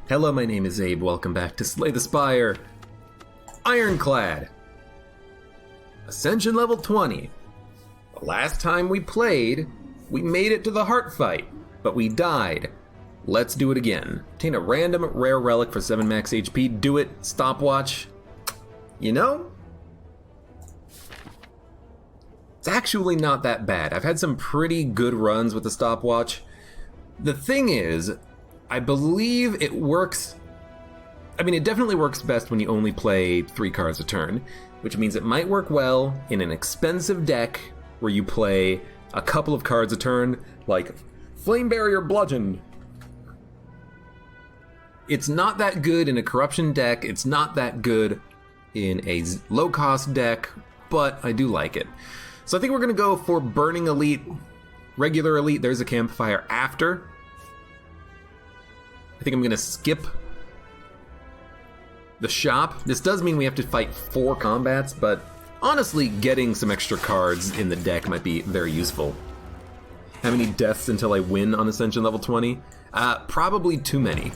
Hello, my name is Abe. Welcome back to Slay the Spire. Ironclad. Ascension level 20. The last time we played, we made it to the heart fight, but we died. Let's do it again. Obtain a random rare relic for 7 max HP. Do it. Stopwatch. You know, it's actually not that bad. I've had some pretty good runs with the stopwatch. The thing is, I believe it works. I mean, it definitely works best when you only play 3 cards a turn, which means it might work well in an expensive deck where you play a couple of cards a turn, like Flame Barrier Bludgeon. It's not that good in a corruption deck. It's not that good in a low-cost deck, but I do like it. So I think we're going to go for Burning Elite, regular Elite. There's a campfire after. I think I'm going to skip the shop. This does mean we have to fight 4 combats, but honestly, getting some extra cards in the deck might be very useful. How many deaths until I win on Ascension level 20? Probably too many,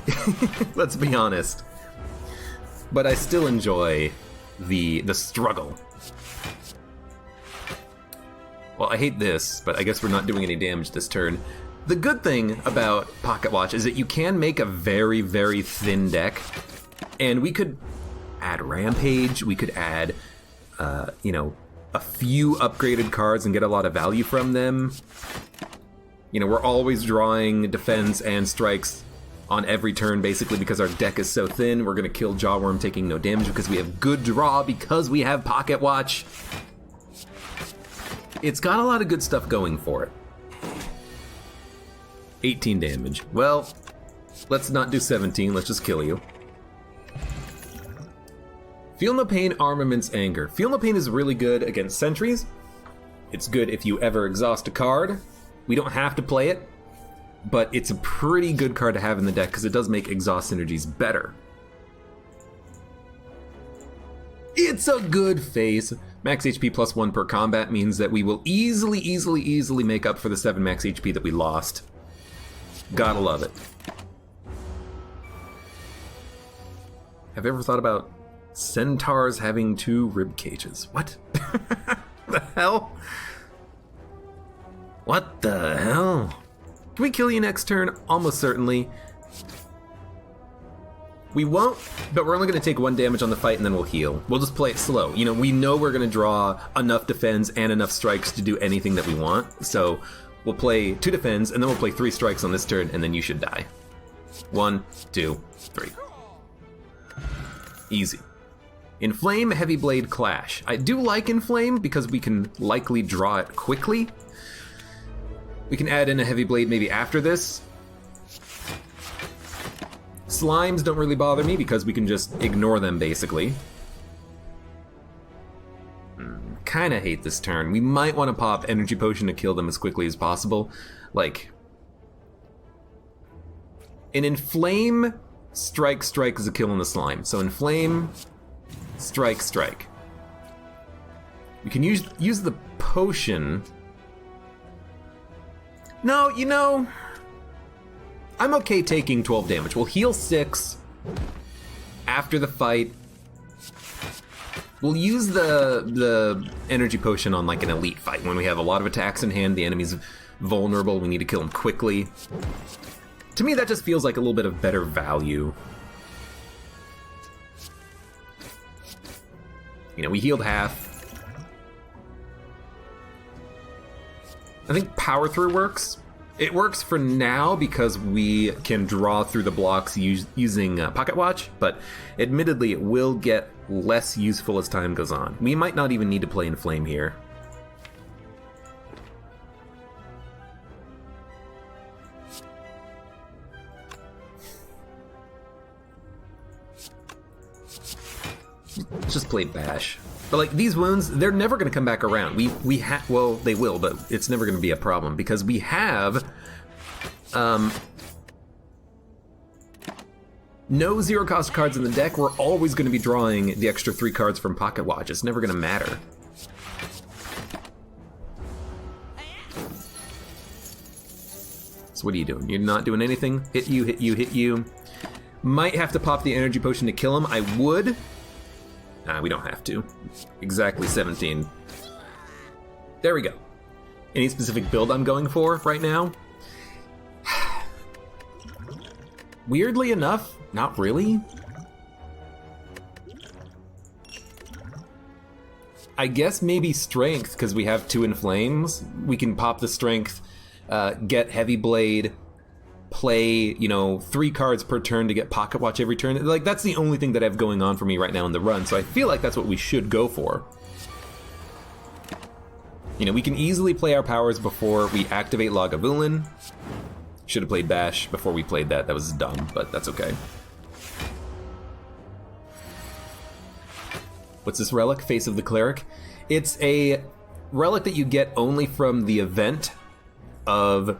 let's be honest. But I still enjoy the struggle. Well, I hate this, but I guess we're not doing any damage this turn. The good thing about Pocketwatch is that you can make a very, very thin deck, and we could add Rampage, we could add, a few upgraded cards and get a lot of value from them. You know, we're always drawing defense and strikes on every turn, basically, because our deck is so thin. We're going to kill Jawworm taking no damage because we have good draw because we have Pocketwatch. It's got a lot of good stuff going for it. 18 damage. Well, let's not do 17, let's just kill you. Feel No Pain, Armaments, Anger. Feel No Pain is really good against sentries. It's good if you ever exhaust a card. We don't have to play it, but it's a pretty good card to have in the deck because it does make exhaust synergies better. It's a good phase. Max HP plus 1 per combat means that we will easily make up for the 7 max HP that we lost. Gotta love it. Have you ever thought about centaurs having 2 rib cages? What? The hell? What the hell? Can we kill you next turn? Almost certainly. We won't, but we're only going to take 1 damage on the fight and then we'll heal. We'll just play it slow. You know, we know we're going to draw enough defense and enough strikes to do anything that we want. So we'll play 2 defense and then we'll play 3 strikes on this turn and then you should die. 1, 2, 3. Easy. Inflame, Heavy Blade, Clash. I do like Inflame because we can likely draw it quickly. We can add in a Heavy Blade maybe after this. Slimes don't really bother me because we can just ignore them, basically. Kinda hate this turn. We might want to pop Energy Potion to kill them as quickly as possible. Like, an Inflame, Strike is a kill on the Slime. So Inflame, Strike. We can use the Potion. No, you know, I'm okay taking 12 damage. We'll heal 6 after the fight. We'll use the energy potion on like an elite fight when we have a lot of attacks in hand, the enemy's vulnerable, we need to kill him quickly. To me, that just feels like a little bit of better value. You know, we healed half. I think Power Through works. It works for now because we can draw through the blocks using Pocketwatch, but admittedly it will get less useful as time goes on. We might not even need to play Inflame here. Let's just play Bash. But like these wounds, they're never going to come back around. Well, they will, but it's never going to be a problem because we have no 0 cost cards in the deck. We're always going to be drawing the extra 3 cards from Pocketwatch. It's never going to matter. So what are you doing? You're not doing anything? Hit you, hit you, hit you. Might have to pop the energy potion to kill him. I would. Nah, we don't have to. Exactly 17. There we go. Any specific build I'm going for right now? Weirdly enough, not really. I guess maybe strength, because we have 2 inflames. We can pop the strength, get heavy blade, play, 3 cards per turn to get Pocketwatch every turn. Like, that's the only thing that I have going on for me right now in the run, so I feel like that's what we should go for. We can easily play our powers before we activate Lagavulin. Should have played Bash before we played that. That was dumb, but that's okay. What's this relic? Face of the Cleric. It's a relic that you get only from the event of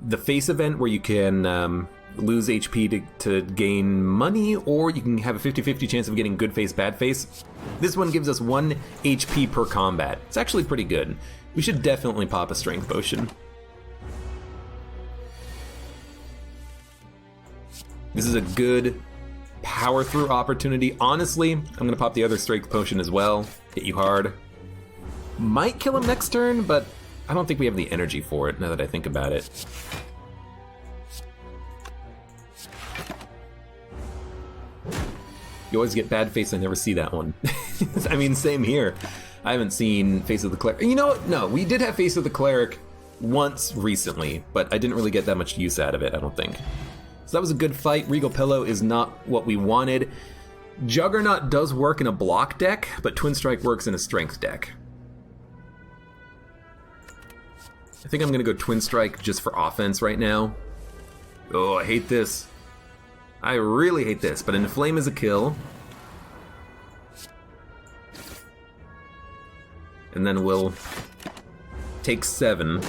the face event, where you can lose HP to gain money, or you can have a 50-50 chance of getting good face, bad face. This one gives us 1 HP per combat. It's actually pretty good. We should definitely pop a strength potion. This is a good power through opportunity. Honestly, I'm gonna pop the other strength potion as well. Hit you hard. Might kill him next turn, but I don't think we have the energy for it now that I think about it. You always get bad face, I never see that one. I mean, same here. I haven't seen Face of the Cleric. You know what? No, we did have Face of the Cleric once recently, but I didn't really get that much use out of it, I don't think. So that was a good fight. Regal Pillow is not what we wanted. Juggernaut does work in a block deck, but Twin Strike works in a strength deck. I think I'm gonna go Twin Strike just for offense right now. Oh, I hate this. I really hate this, but Inflame is a kill. And then we'll take 7.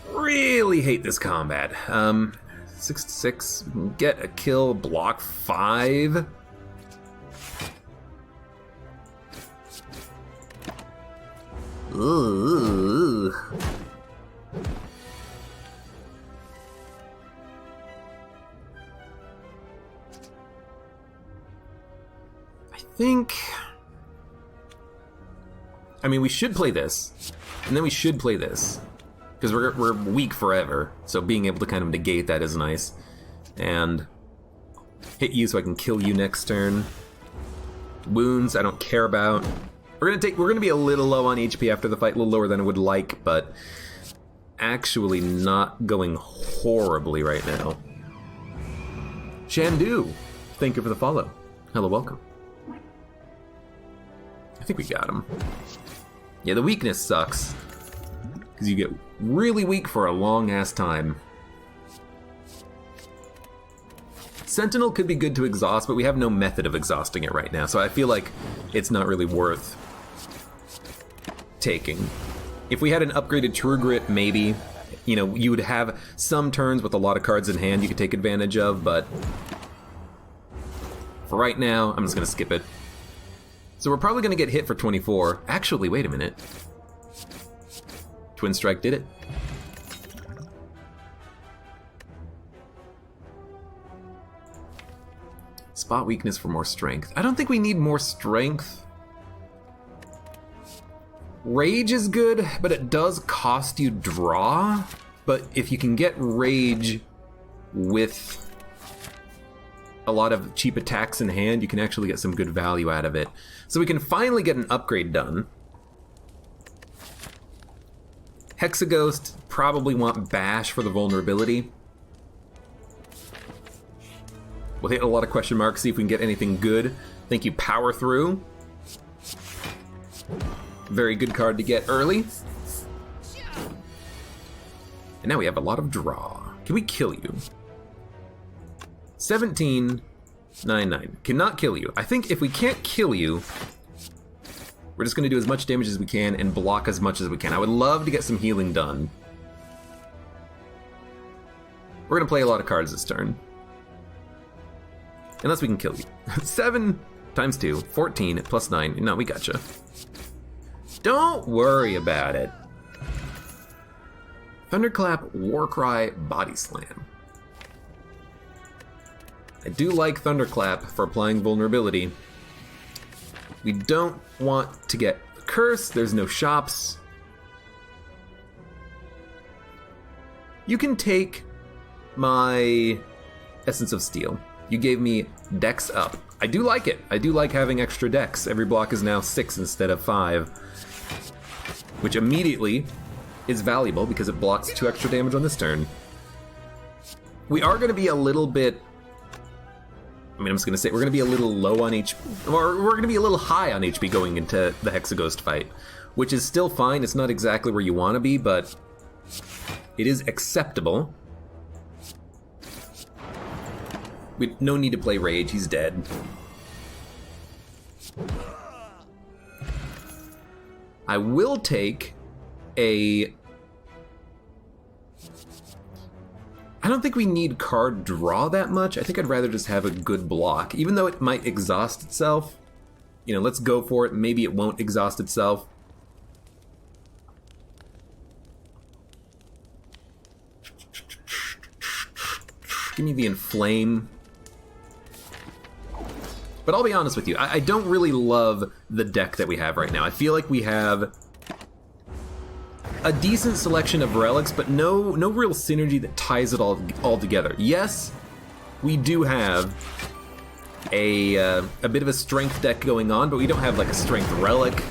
Really hate this combat. 6/6, get a kill, block 5. Ugh. I mean, we should play this, and then we should play this, because we're weak forever, so being able to kind of negate that is nice. And hit you so I can kill you next turn. Wounds, I don't care about. We're gonna be a little low on HP after the fight, a little lower than I would like, but actually not going horribly right now. Shandu, thank you for the follow. Hello, welcome. I think we got him. Yeah, the weakness sucks, because you get really weak for a long-ass time. Sentinel could be good to exhaust, but we have no method of exhausting it right now, so I feel like it's not really worth taking. If we had an upgraded True Grit, maybe, you would have some turns with a lot of cards in hand you could take advantage of, but for right now, I'm just going to skip it. So we're probably going to get hit for 24. Actually, wait a minute. Twin Strike did it. Spot weakness for more strength. I don't think we need more strength. Rage is good, but it does cost you draw. But if you can get Rage with a lot of cheap attacks in hand, you can actually get some good value out of it. So we can finally get an upgrade done. Hexaghost, probably want Bash for the vulnerability. We'll hit a lot of question marks, see if we can get anything good. Thank you, Power Through. Very good card to get early. And now we have a lot of draw. Can we kill you? 17/9/9. Cannot kill you. I think if we can't kill you, we're just going to do as much damage as we can and block as much as we can. I would love to get some healing done. We're going to play a lot of cards this turn. Unless we can kill you. 7 times 2, 14 plus 9. No, we gotcha. Don't worry about it. Thunderclap, Warcry, Body Slam. I do like Thunderclap for applying vulnerability. We don't want to get cursed. There's no shops. You can take my Essence of Steel. You gave me Dex up. I do like it. I do like having extra Dex. Every block is now 6 instead of 5. Which immediately is valuable because it blocks 2 extra damage on this turn. We are going to be a little bit... I'm just going to say we're going to be a little low on HP, or we're going to be a little high on HP going into the Hexaghost fight, which is still fine. It's not exactly where you want to be, but it is acceptable. No need to play Rage, he's dead. I will take a... I don't think we need card draw that much. I think I'd rather just have a good block. Even though it might exhaust itself. You know, let's go for it. Maybe it won't exhaust itself. Give me the Inflame. But I'll be honest with you, I don't really love the deck that we have right now. I feel like we have a decent selection of relics, but no real synergy that ties it all together. Yes, we do have a bit of a strength deck going on, but we don't have like a strength relic.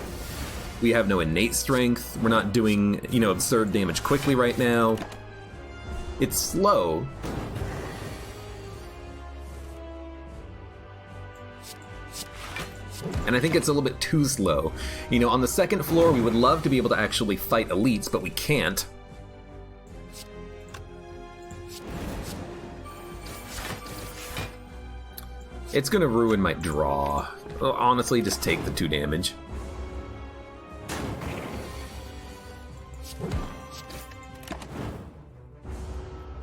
We have no innate strength. We're not doing, you know, absurd damage quickly right now. It's slow. And I think it's a little bit too slow. You know, on the second floor, we would love to be able to actually fight elites, but we can't. It's gonna ruin my draw. Honestly, just take the 2 damage.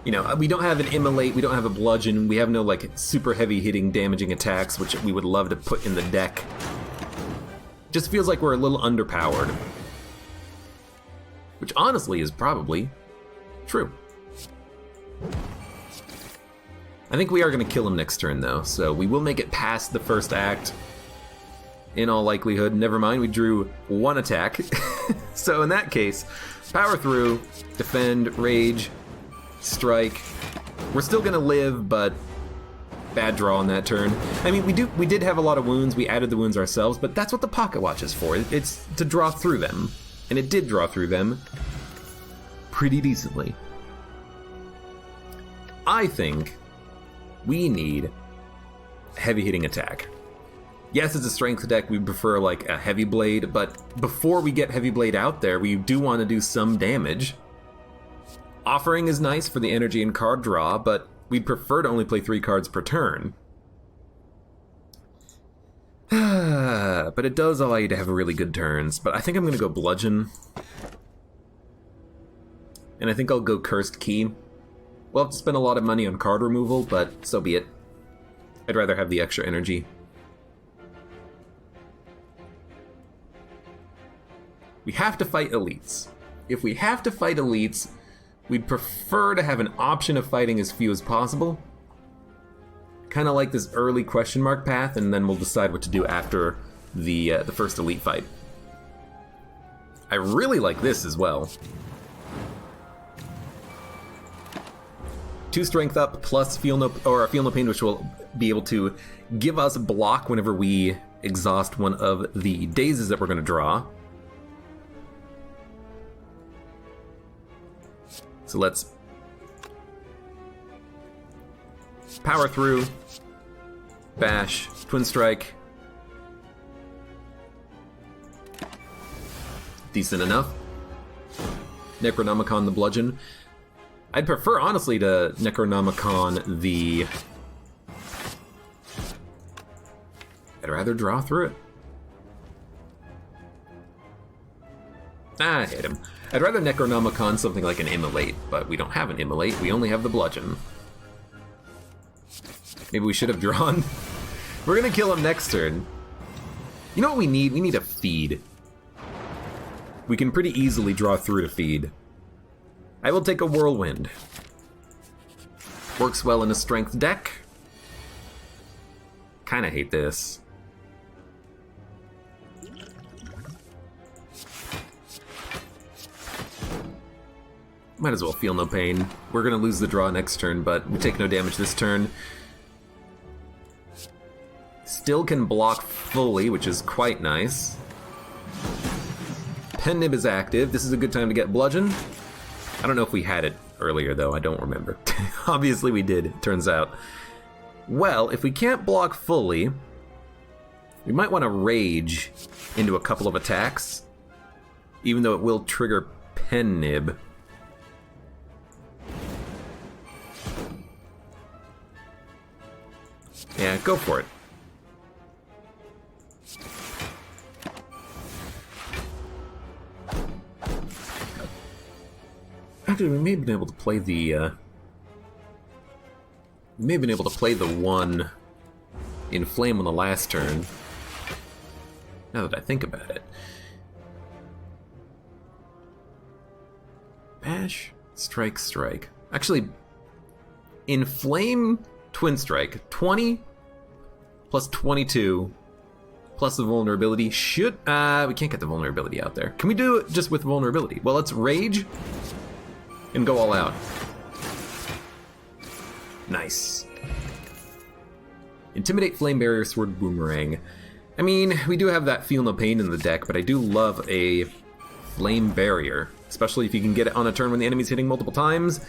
You know, we don't have an immolate, we don't have a bludgeon, we have no like super heavy hitting damaging attacks, which we would love to put in the deck. Just feels like we're a little underpowered. Which honestly is probably true. I think we are going to kill him next turn though, so we will make it past the first act. In all likelihood. Never mind, we drew 1 attack. So in that case, power through, defend, rage, strike. We're still gonna live, but bad draw on that turn. I mean, we did have a lot of wounds. We added the wounds ourselves, but that's what the Pocketwatch is for. It's to draw through them, and it did draw through them pretty decently. I think we need a heavy hitting attack. Yes, it's a strength deck. We prefer like a heavy blade, but before we get heavy blade out there, we do want to do some damage. Offering is nice for the energy and card draw, but we'd prefer to only play 3 cards per turn. But it does allow you to have really good turns. But I think I'm going to go Bludgeon. And I think I'll go Cursed Key. We'll have to spend a lot of money on card removal, but so be it. I'd rather have the extra energy. We have to fight elites. If we have to fight elites, we'd prefer to have an option of fighting as few as possible. Kind of like this early question mark path, and then we'll decide what to do after the first elite fight. I really like this as well. 2 strength up plus feel no pain, which will be able to give us block whenever we exhaust one of the dazes that we're going to draw. So let's power through, bash, twin strike. Decent enough. Necronomicon the bludgeon. I'd prefer, honestly, to Necronomicon the... I'd rather draw through it. I hit him. I'd rather Necronomicon something like an Immolate, but we don't have an Immolate, we only have the bludgeon. Maybe we should have drawn. We're gonna kill him next turn. You know what we need? We need a feed. We can pretty easily draw through to feed. I will take a Whirlwind. Works well in a strength deck. Kinda hate this. Might as well feel no pain. We're gonna lose the draw next turn, but we take no damage this turn. Still can block fully, which is quite nice. Pen Nib is active. This is a good time to get Bludgeon. I don't know if we had it earlier, though. I don't remember. Obviously we did, it turns out. Well, if we can't block fully, we might want to Rage into a couple of attacks, even though it will trigger Pen Nib. Yeah, go for it. Actually, we may have been able to play the, we may have been able to play the one in Flame on the last turn. Now that I think about it. Bash, Strike, Strike. Actually, in Flame Twin Strike, 20 plus 22 plus the vulnerability should... we can't get the vulnerability out there. Can we do it just with vulnerability? Well, let's Rage and go all out. Nice. Intimidate, Flame Barrier, Sword, Boomerang. I mean, we do have that Feel No Pain in the deck, but I do love a Flame Barrier, especially if you can get it on a turn when the enemy's hitting multiple times.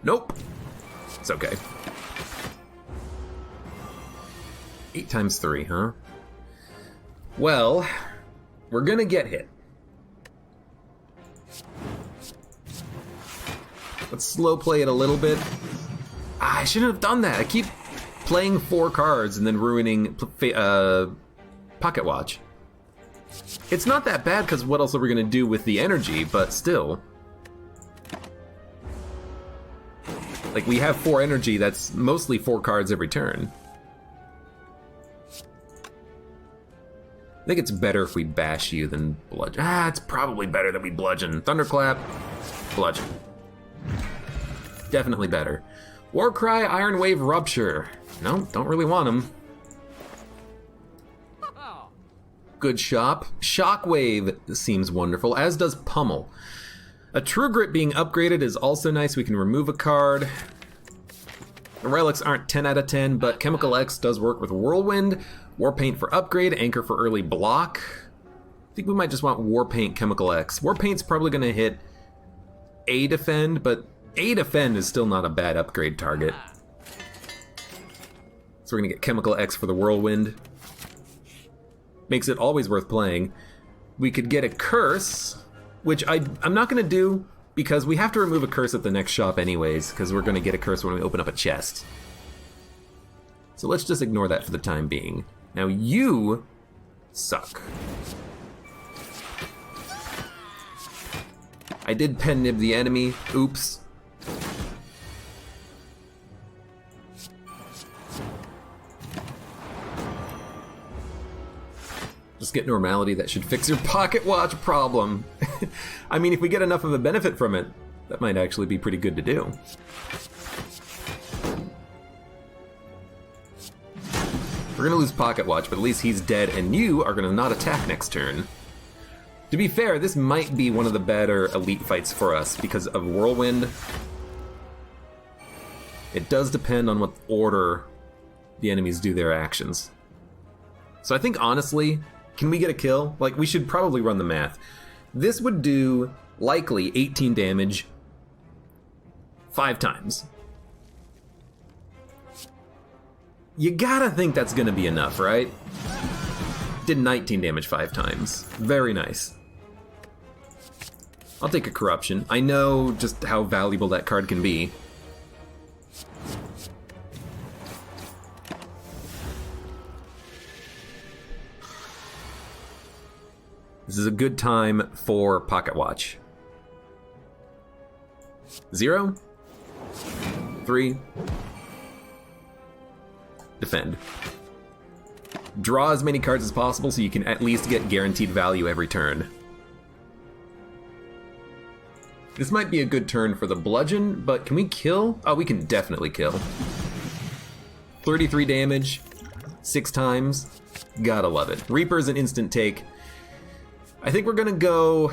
Nope. It's okay. 8 times 3, huh? Well, we're gonna get hit. Let's slow play it a little bit. I shouldn't have done that. I keep playing 4 cards and then ruining Pocketwatch. It's not that bad because what else are we gonna do with the energy, but still. Like, we have 4 energy, that's mostly 4 cards every turn. I think it's better if we bash you than bludgeon. It's probably better that we bludgeon. Thunderclap, bludgeon. Definitely better. Warcry, Iron Wave, Rupture. No, don't really want them. Good shop. Shockwave seems wonderful, as does Pummel. A True Grit being upgraded is also nice. We can remove a card. The relics aren't 10 out of 10, but Chemical X does work with Whirlwind. Warpaint for upgrade, Anchor for early block. I think we might just want Warpaint, Chemical X. Warpaint's probably going to hit A defend, but A defend is still not a bad upgrade target. So we're going to get Chemical X for the Whirlwind. Makes it always worth playing. We could get a Curse, which I'm not going to do because we have to remove a Curse at the next shop anyways, because we're going to get a Curse when we open up a chest. So let's just ignore that for the time being. Now you suck. I did Pen Nib the enemy. Oops. Just get normality, that should fix your Pocketwatch problem. I mean, if we get enough of a benefit from it, that might actually be pretty good to do. We're gonna lose Pocketwatch, but at least he's dead, and you are gonna not attack next turn. To be fair, this might be one of the better elite fights for us because of Whirlwind. It does depend on what order the enemies do their actions. So I think, honestly, can we get a kill? Like, we should probably run the math. This would do, likely, 18 damage 5 times. You gotta think that's gonna be enough, right? Did 19 damage 5 times. Very nice. I'll take a Corruption. I know just how valuable that card can be. This is a good time for Pocketwatch. 0, 3, defend. Draw as many cards as possible so you can at least get guaranteed value every turn. This might be a good turn for the bludgeon, but can we kill? Oh, we can definitely kill. 33 damage, 6 times. Gotta love it. Reaper's an instant take. I think we're gonna go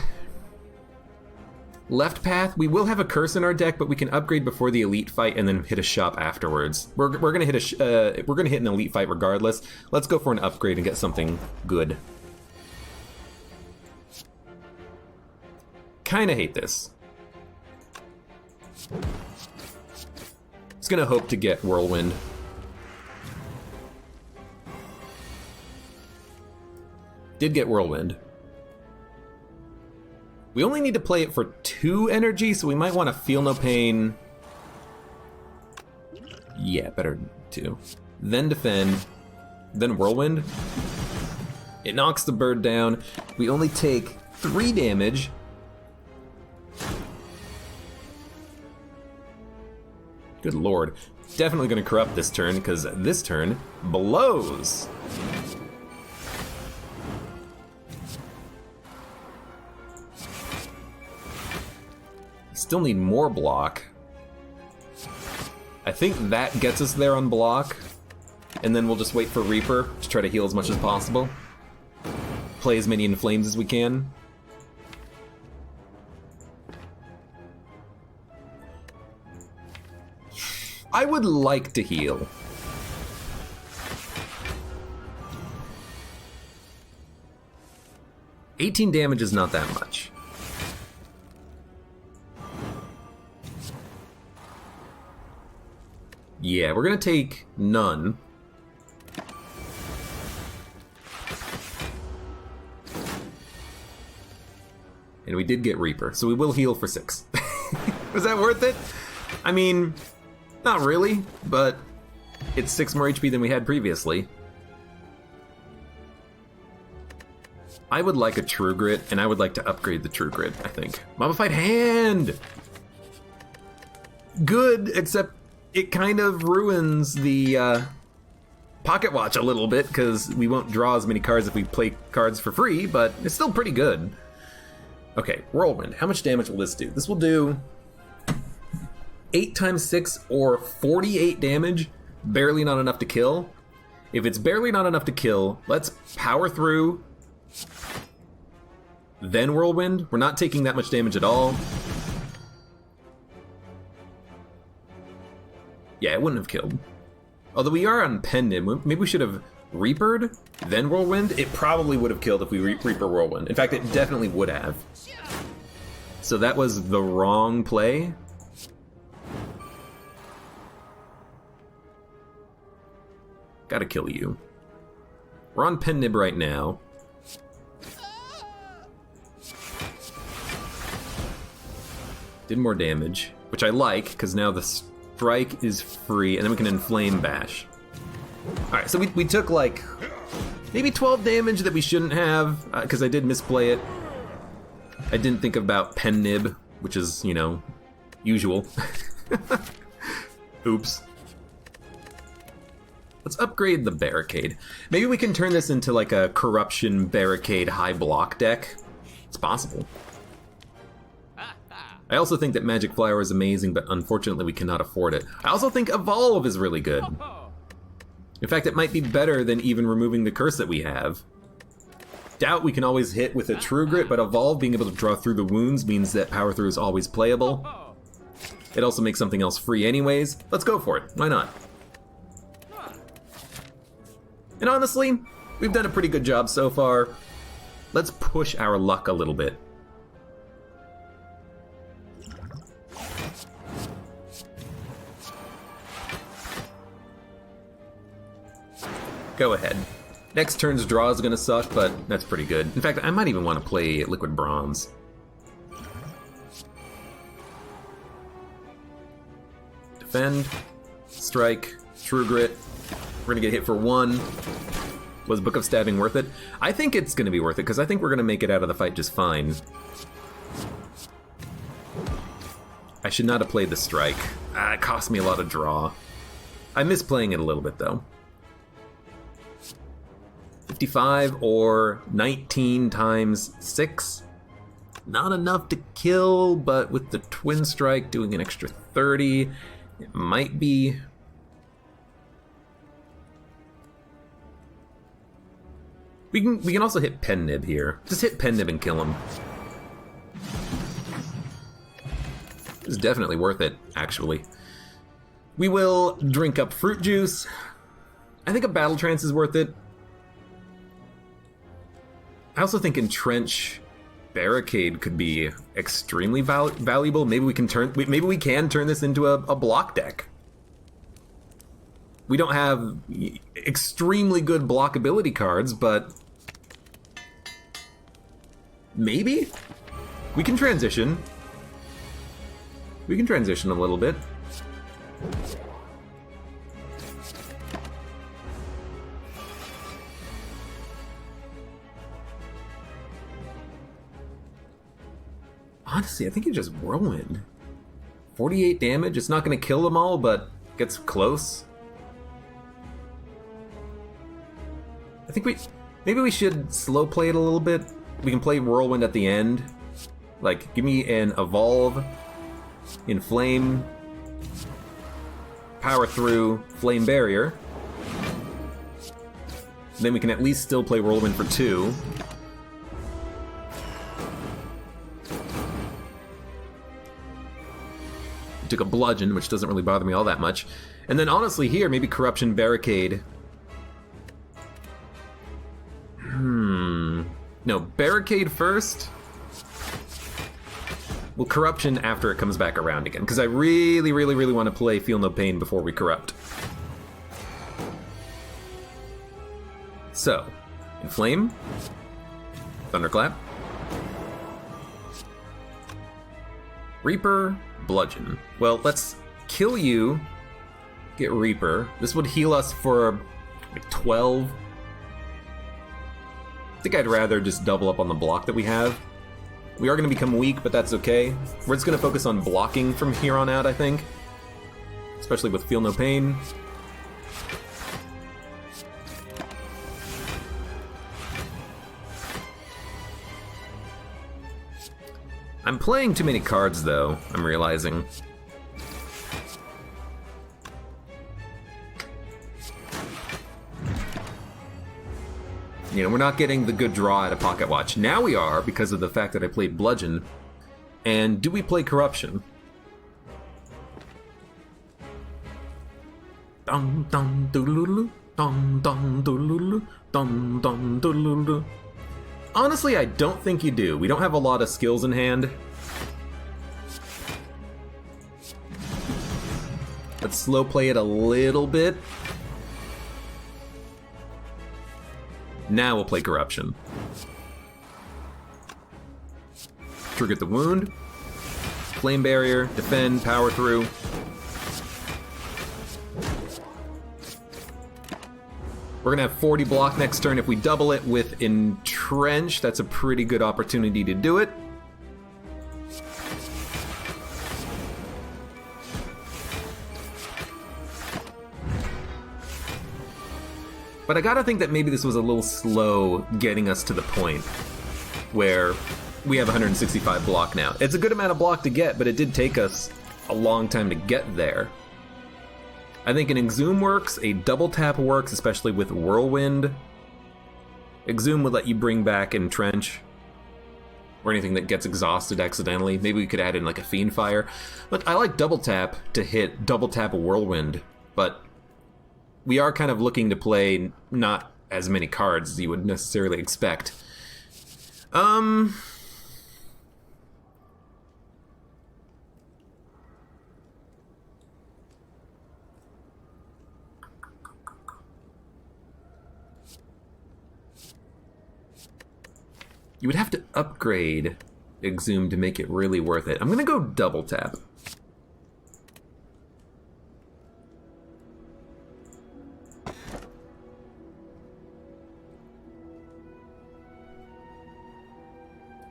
left path. We will have a curse in our deck, but we can upgrade before the elite fight and then hit a shop afterwards. We're gonna hit an elite fight regardless. Let's go for an upgrade and get something good. Kinda hate this. Just gonna hope to get Whirlwind. Did get Whirlwind. We only need to play it for 2 energy, so we might want to Feel No Pain. Yeah, better 2. Then Defend. Then Whirlwind. It knocks the bird down. We only take 3 damage. Good lord. Definitely going to corrupt this turn, because this turn blows. Still need more block. I think that gets us there on block, and then we'll just wait for Reaper to try to heal as much as possible. Play as many Inflames as we can. I would like to heal. $18 damage is not that much. Yeah, we're gonna take none. And we did get Reaper, so we will heal for 6. Was that worth it? I mean, not really, but it's 6 more HP than we had previously. I would like a True Grit, and I would like to upgrade the True Grit, I think. Mummified Hand! Good, except it kind of ruins the Pocketwatch a little bit, because we won't draw as many cards if we play cards for free, but it's still pretty good. Okay, Whirlwind. How much damage will this do? This will do 8 times 6 or 48 damage. Barely not enough to kill. If it's barely not enough to kill, let's power through, then Whirlwind. We're not taking that much damage at all. Yeah, it wouldn't have killed. Although we are on Pendant, maybe we should have Reapered, then Whirlwind. It probably would have killed if we Reaper Whirlwind. In fact, it definitely would have. So that was the wrong play. Gotta kill you. We're on Pen-Nib right now. Did more damage, which I like, because now the strike is free, and then we can Inflame Bash. Alright, so we took like maybe 12 damage that we shouldn't have, because I did misplay it. I didn't think about Pen-Nib, which is, you know, usual. Oops. Let's upgrade the Barricade. Maybe we can turn this into like a Corruption Barricade high block deck. It's possible. I also think that Magic Flower is amazing, but unfortunately we cannot afford it. I also think Evolve is really good. In fact, it might be better than even removing the curse that we have. Doubt we can always hit with a True Grit, but Evolve, being able to draw through the wounds, means that Power Through is always playable. It also makes something else free anyways. Let's go for it. Why not? And honestly, we've done a pretty good job so far. Let's push our luck a little bit. Go ahead. Next turn's draw is gonna suck, but that's pretty good. In fact, I might even want to play Liquid Bronze. Defend, strike, True Grit. We're gonna get hit for 1. Was Book of Stabbing worth it? I think it's gonna be worth it, because I think we're gonna make it out of the fight just fine. I should not have played the strike. It cost me a lot of draw. I miss playing it a little bit though. 55 or 19 times 6. Not enough to kill, but with the Twin Strike doing an extra 30, it might be. We can also hit Pen Nib here. Just hit Pen Nib and kill him. It's definitely worth it, actually. We will drink up Fruit Juice. I think a Battle Trance is worth it. I also think Entrench Barricade could be extremely valuable. Maybe we can turn this into a block deck. We don't have extremely good blockability cards, but maybe we can transition. We can transition a little bit. Honestly, I think you just Whirlwind. 48 damage. It's not going to kill them all, but gets close. I think maybe we should slow play it a little bit. We can play Whirlwind at the end. Like, give me an Evolve, Inflame, Power Through, Flame Barrier. Then we can at least still play Whirlwind for 2. Took a Bludgeon, which doesn't really bother me all that much. And then honestly here, maybe Corruption Barricade. No, Barricade first. Well, Corruption after it comes back around again, because I really, really, really want to play Feel No Pain before we Corrupt. So, Inflame, Thunderclap, Reaper, Bludgeon. Well, let's kill you, get Reaper. This would heal us for like 12. I think I'd rather just double up on the block that we have. We are going to become weak, but that's okay. We're just going to focus on blocking from here on out, I think. Especially with Feel No Pain. I'm playing too many cards, though, I'm realizing. You know, we're not getting the good draw out of Pocketwatch. Now we are, because of the fact that I played Bludgeon. And do we play Corruption? Dun dun doodle dun dun doodle dun dun doodle. Honestly, I don't think you do. We don't have a lot of skills in hand. Let's slow play it a little bit. Now we'll play Corruption. Trigger the wound. Flame Barrier, defend, power through. We're gonna have 40 block next turn. If we double it with Entrench, that's a pretty good opportunity to do it. But I gotta think that maybe this was a little slow getting us to the point where we have 165 block now. It's a good amount of block to get, but it did take us a long time to get there. I think an Exhume works, a double tap works, especially with Whirlwind. Exhume would let you bring back Entrench, or anything that gets exhausted accidentally. Maybe we could add in like a Fiend Fire. Look, I like double tap to hit double tap a Whirlwind, but we are kind of looking to play not as many cards as you would necessarily expect. You would have to upgrade Exhume to make it really worth it. I'm gonna go double tap.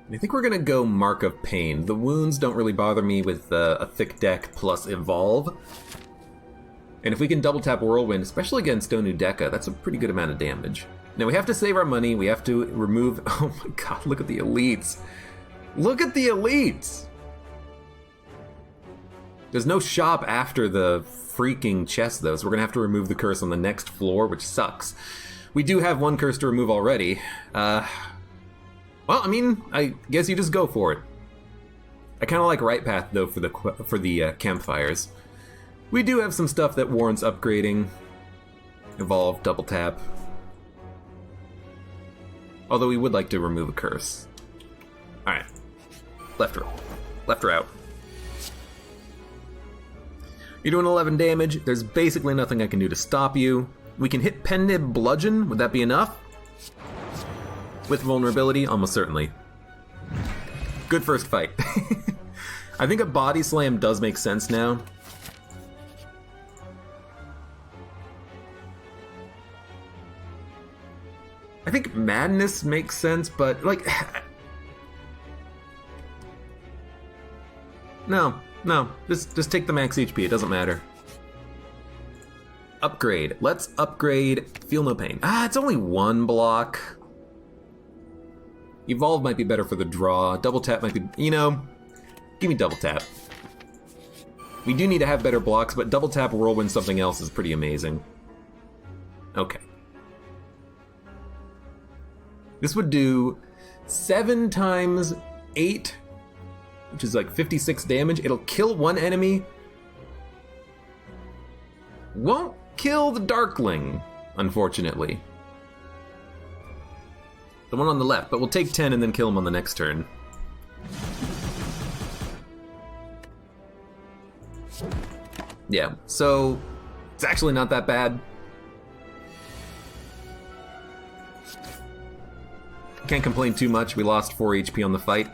I think we're gonna go Mark of Pain. The wounds don't really bother me with a thick deck plus Evolve. And if we can double tap Whirlwind, especially against Onudeka, that's a pretty good amount of damage. Now we have to save our money, we have to remove... Oh my god, look at the elites. Look at the elites! There's no shop after the freaking chest, though, so we're gonna have to remove the curse on the next floor, which sucks. We do have one curse to remove already. Well, I mean, I guess you just go for it. I kind of like right path, though, for the campfires. We do have some stuff that warrants upgrading. Evolve, double tap. Although we would like to remove a curse. Alright. Left or out. You're doing 11 damage. There's basically nothing I can do to stop you. We can hit Pen Nib Bludgeon. Would that be enough? With vulnerability? Almost certainly. Good first fight. I think a body slam does make sense now. I think madness makes sense, but like... No, just take the max HP, it doesn't matter. Upgrade. Let's upgrade Feel No Pain. It's only one block. Evolve might be better for the draw. Double tap might be, give me double tap. We do need to have better blocks, but double tap whirlwind something else is pretty amazing. Okay. This would do 7 times 8, which is like 56 damage. It'll kill one enemy. Won't kill the Darkling, unfortunately. The one on the left, but we'll take 10 and then kill him on the next turn. Yeah, so it's actually not that bad. Can't complain too much. We lost 4 HP on the fight.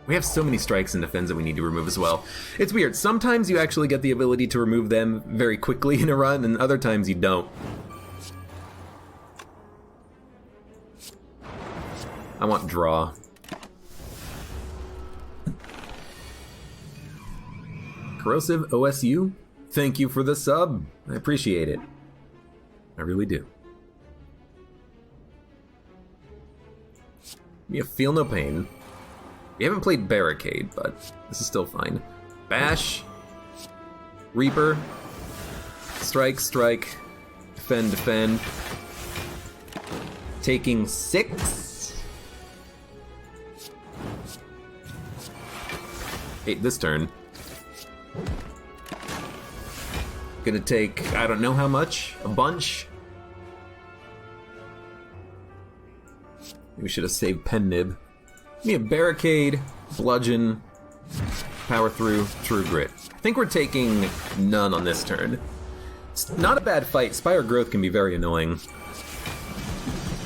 We have so many strikes and defense that we need to remove as well. It's weird. Sometimes you actually get the ability to remove them very quickly in a run, and other times you don't. I want draw. Corrosive OSU, thank you for the sub. I appreciate it. I really do. We Feel No Pain. We haven't played Barricade, but this is still fine. Bash. Reaper. Strike, strike. Defend, defend. Taking 6. 8 this turn. Gonna take, I don't know how much, a bunch. We should have saved Pen Nib. Give me a Barricade, Bludgeon, Power Through, True Grit. I think we're taking none on this turn. It's not a bad fight. Spire Growth can be very annoying.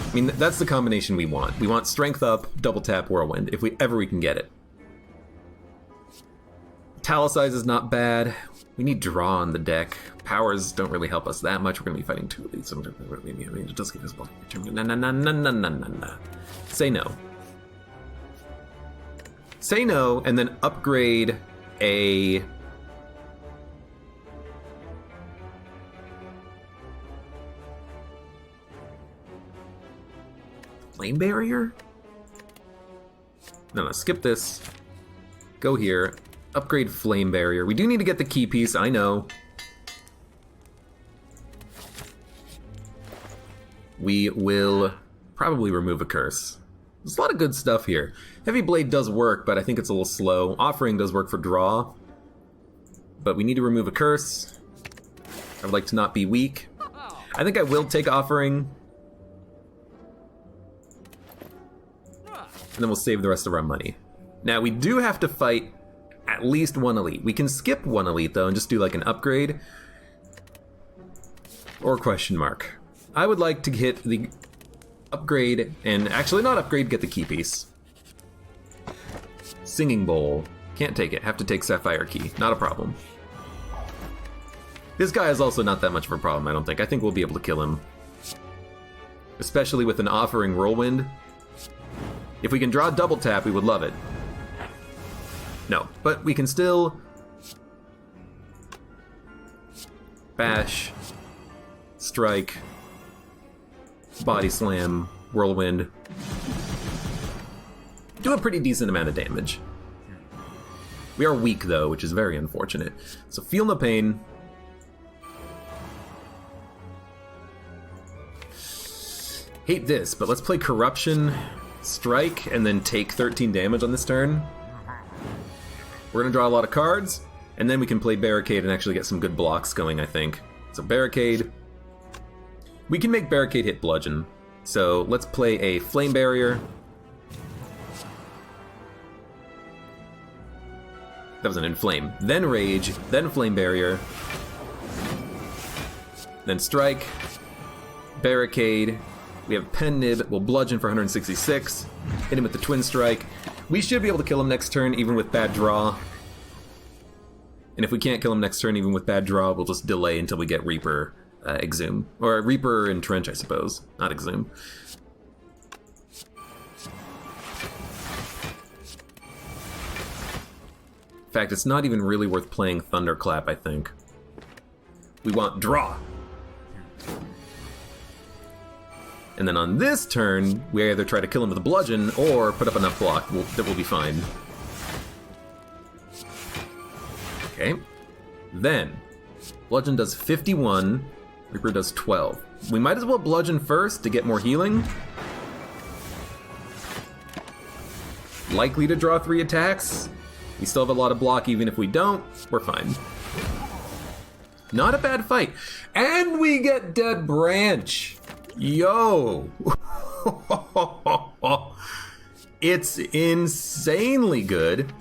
I mean, that's the combination we want. We want Strength Up, Double Tap, Whirlwind, if we can get it. Italicize is not bad. We need Draw on the deck. Powers don't really help us that much. We're going to be fighting 2 of these. It does give us block. No. Say no. Say no, and then upgrade a... Flame Barrier? No, skip this. Go here. Upgrade Flame Barrier. We do need to get the key piece, I know. We will probably remove a curse. There's a lot of good stuff here. Heavy Blade does work, but I think it's a little slow. Offering does work for draw. But we need to remove a curse. I would like to not be weak. I think I will take Offering. And then we'll save the rest of our money. Now, we do have to fight at least 1 elite. We can skip 1 elite, though, and just do like an upgrade. Or question mark. I would like to hit the upgrade, and actually not upgrade, get the key piece. Singing Bowl. Can't take it. Have to take Sapphire Key. Not a problem. This guy is also not that much of a problem, I don't think. I think we'll be able to kill him. Especially with an Offering Whirlwind. If we can draw double tap, we would love it. No, but we can still... Bash. Strike. Body Slam. Whirlwind. do a pretty decent amount of damage. We are weak, though, which is very unfortunate. So feel no pain. Hate this, but let's play Corruption, Strike, and then take 13 damage on this turn. We're going to draw a lot of cards, and then we can play Barricade and actually get some good blocks going, I think. So Barricade. We can make Barricade hit Bludgeon. So let's play a Flame Barrier. That was an Inflame. Then Rage, then Flame Barrier. Then Strike. Barricade. We have Pen Nib, we'll Bludgeon for 166. Hit him with the Twin Strike. We should be able to kill him next turn, even with bad draw. And if we can't kill him next turn, even with bad draw, we'll just delay until we get Reaper Exhume. Or Reaper Entrench, I suppose. Not Exhume. In fact, it's not even really worth playing Thunderclap, I think. We want draw. And then on this turn, we either try to kill him with a bludgeon or put up enough block that will be fine. Okay. Then, bludgeon does 51, Reaper does 12. We might as well bludgeon first to get more healing. Likely to draw 3 attacks. We still have a lot of block even if we don't. We're fine. Not a bad fight. And we get Dead Branch. Yo! It's insanely good.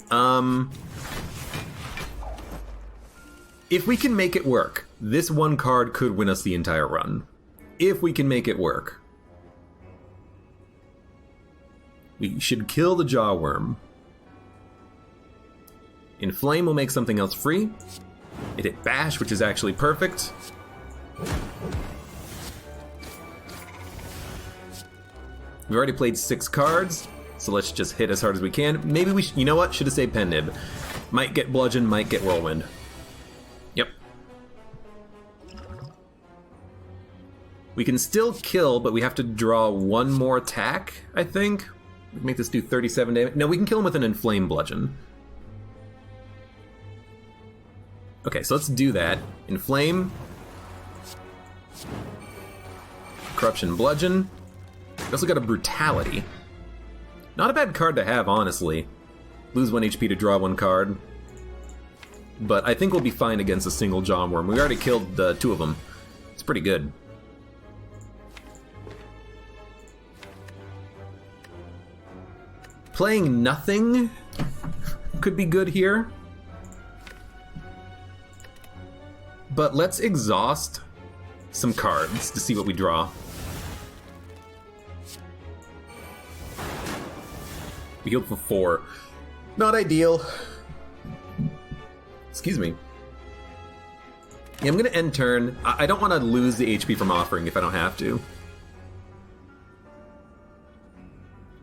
If we can make it work, this one card could win us the entire run. If we can make it work. We should kill the Jawworm. Inflame will make something else free. It hit Bash, which is actually perfect. We've already played 6 cards, so let's just hit as hard as we can. Maybe we you know what? Should have saved Pen Nib. Might get Bludgeon, might get Whirlwind. Yep. We can still kill, but we have to draw 1 more attack, I think. We can make this do 37 damage. No, we can kill him with an Inflame Bludgeon. Okay, so let's do that. Inflame. Corruption Bludgeon. We also got a Brutality. Not a bad card to have, honestly. Lose 1 HP to draw 1 card. But I think we'll be fine against a single Jawworm. We already killed 2 of them. It's pretty good. Playing nothing could be good here. But let's exhaust some cards to see what we draw. We healed for 4. Not ideal. Excuse me. Yeah, I'm gonna end turn. I don't want to lose the HP from offering if I don't have to.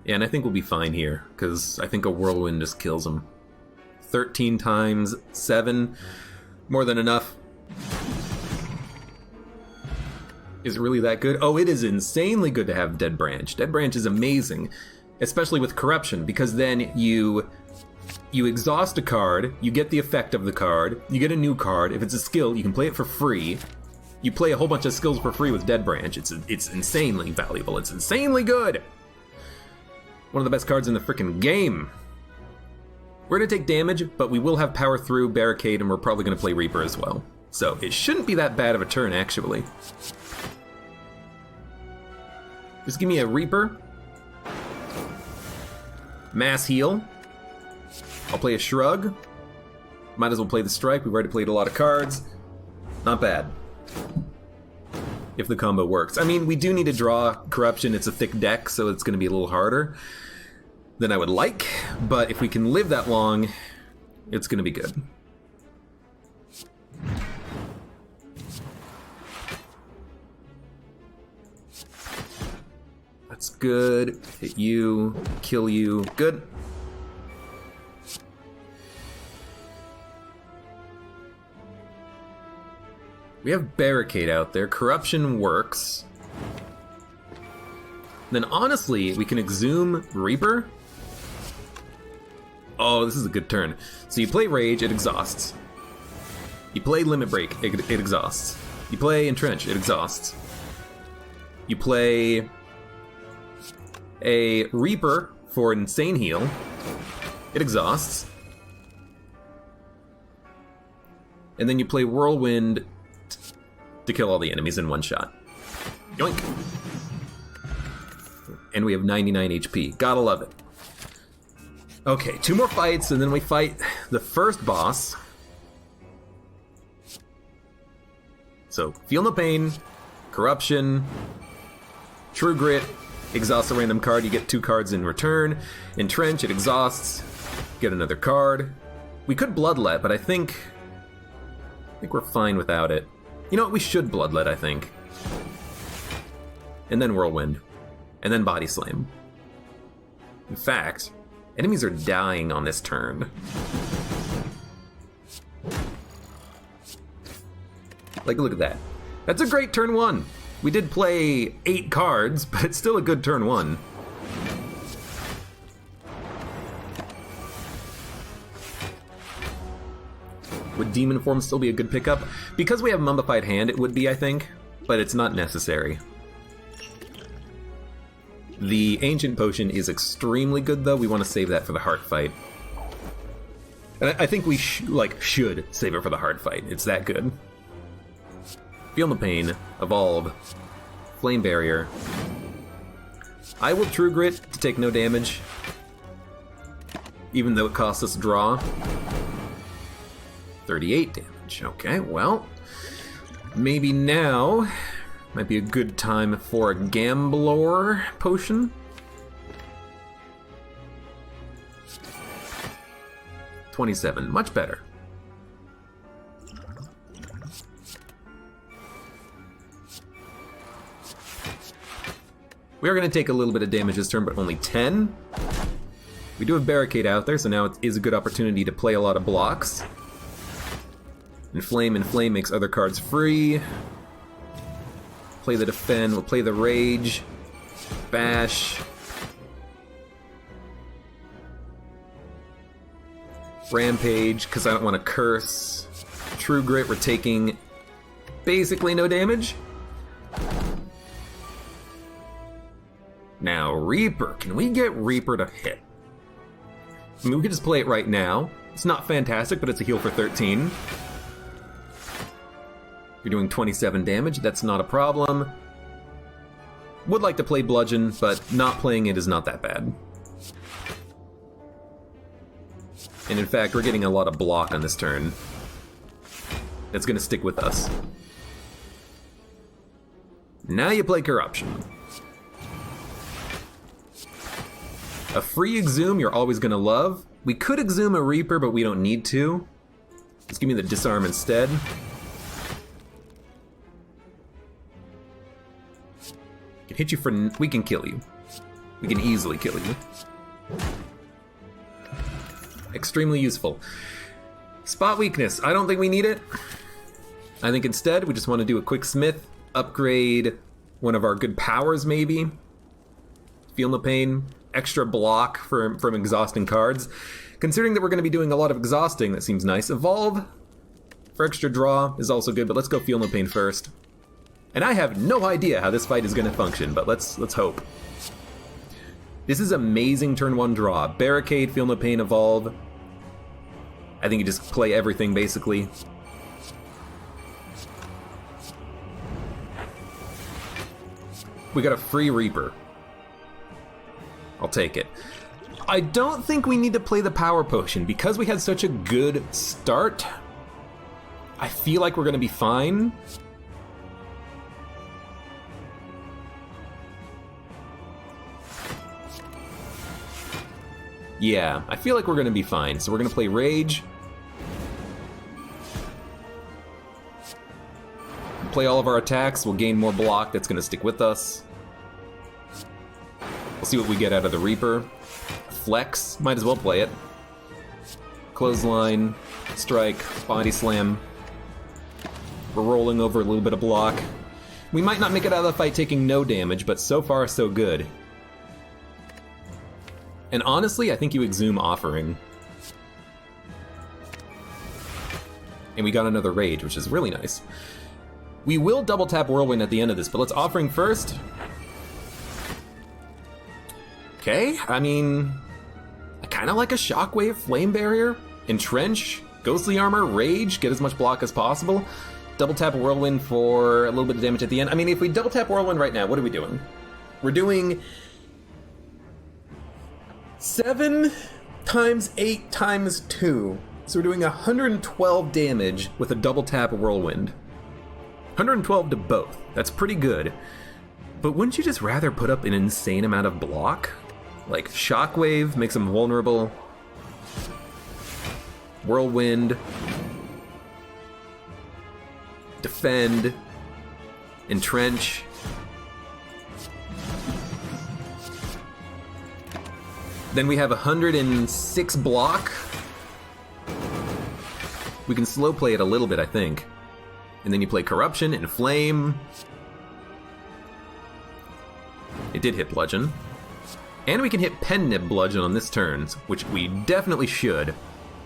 Yeah, and I think we'll be fine here, because I think a Whirlwind just kills him. 13 times 7. More than enough. Is it really that good? Oh, it is insanely good to have Dead Branch. Dead Branch is amazing, especially with Corruption, because then you exhaust a card, you get the effect of the card, you get a new card. If it's a skill, you can play it for free. You play a whole bunch of skills for free with Dead Branch. It's insanely valuable. It's insanely good. One of the best cards in the frickin' game. We're gonna take damage, but we will have power through, Barricade, and we're probably gonna play Reaper as well. So it shouldn't be that bad of a turn, actually. Just give me a Reaper. Mass heal. I'll play a Shrug. Might as well play the Strike. We've already played a lot of cards. Not bad. If the combo works. I mean, we do need to draw Corruption. It's a thick deck, so it's going to be a little harder than I would like. But if we can live that long, it's going to be good. That's good. Hit you. Kill you. Good. We have Barricade out there. Corruption works. Then honestly, we can Exhume Reaper. Oh, this is a good turn. So you play Rage, it exhausts. You play Limit Break, it exhausts. You play Entrench, it exhausts. You play a Reaper for Insane Heal, it exhausts. And then you play Whirlwind to kill all the enemies in one shot. Yoink! And we have 99 HP. Gotta love it. Okay, 2 more fights, and then we fight the first boss. So, Feel No Pain, Corruption, True Grit, exhaust a random card, you get 2 cards in return. Entrench, it exhausts, get another card. We could Bloodlet, but I think we're fine without it. You know what, we should Bloodlet, I think. And then Whirlwind. And then Body Slam. In fact, enemies are dying on this turn. Like, look at that. That's a great turn 1. We did play 8 cards, but it's still a good turn 1. Would Demon Form still be a good pickup? Because we have Mummified Hand, it would be, I think, but it's not necessary. The Ancient Potion is extremely good, though. We want to save that for the heart fight. And I think we should save it for the heart fight. It's that good. Feel No Pain, Evolve, Flame Barrier. I will True Grit to take no damage, even though it costs us a draw. 38 damage. Okay, well, maybe now might be a good time for a Gambler potion. 27, much better. We are going to take a little bit of damage this turn, but only 10. We do have Barricade out there, so now it is a good opportunity to play a lot of blocks. Inflame makes other cards free. Play the Defend, we'll play the Rage. Bash. Rampage, because I don't want to curse. True Grit, we're taking basically no damage. Now, Reaper. Can we get Reaper to hit? I mean, we could just play it right now. It's not fantastic, but it's a heal for 13. You're doing 27 damage, that's not a problem. Would like to play Bludgeon, but not playing it is not that bad. And in fact, we're getting a lot of block on this turn. That's gonna stick with us. Now you play Corruption. A free Exhume you're always gonna love. We could Exhume a Reaper, but we don't need to. Just give me the Disarm instead. Can hit you for... we can kill you. We can easily kill you. Extremely useful. Spot Weakness, I don't think we need it. I think instead we just want to do a quick Smith, upgrade one of our good powers maybe. Feel No Pain, extra block from exhausting cards. Considering that we're going to be doing a lot of exhausting, that seems nice. Evolve for extra draw is also good, but let's go Feel No Pain first. And I have no idea how this fight is going to function, but let's hope. This is amazing turn 1 draw. Barricade, Feel No Pain, Evolve. I think you just play everything, basically. We got a free Reaper. I'll take it. I don't think we need to play the Power Potion. Because we had such a good start, I feel like we're going to be fine. Yeah, I feel like we're gonna be fine. So we're gonna play Rage. Play all of our attacks, we'll gain more block, that's gonna stick with us. We'll see what we get out of the Reaper. Flex, might as well play it. Clothesline, Strike, Body Slam. We're rolling over a little bit of block. We might not make it out of the fight taking no damage, but so far so good. And honestly, I think you Exhume Offering. And we got another rage, which is really nice. We will double tap Whirlwind at the end of this, but let's Offering first. Okay, I mean, I kind of like a Shockwave, Flame Barrier, Entrench, Ghostly Armor, Rage, get as much block as possible. Double tap Whirlwind for a little bit of damage at the end. I mean, if we double tap Whirlwind right now, what are we doing? We're doing 7 times 8 times 2. So we're doing 112 damage with a double tap Whirlwind. 112 to both. That's pretty good. But wouldn't you just rather put up an insane amount of block? Like Shockwave makes them vulnerable. Whirlwind. Defend. Entrench. Then we have 106 block. We can slow play it a little bit, I think. And then you play Corruption, Inflame. It did hit Bludgeon. And we can hit Pen Nib Bludgeon on this turn, which we definitely should.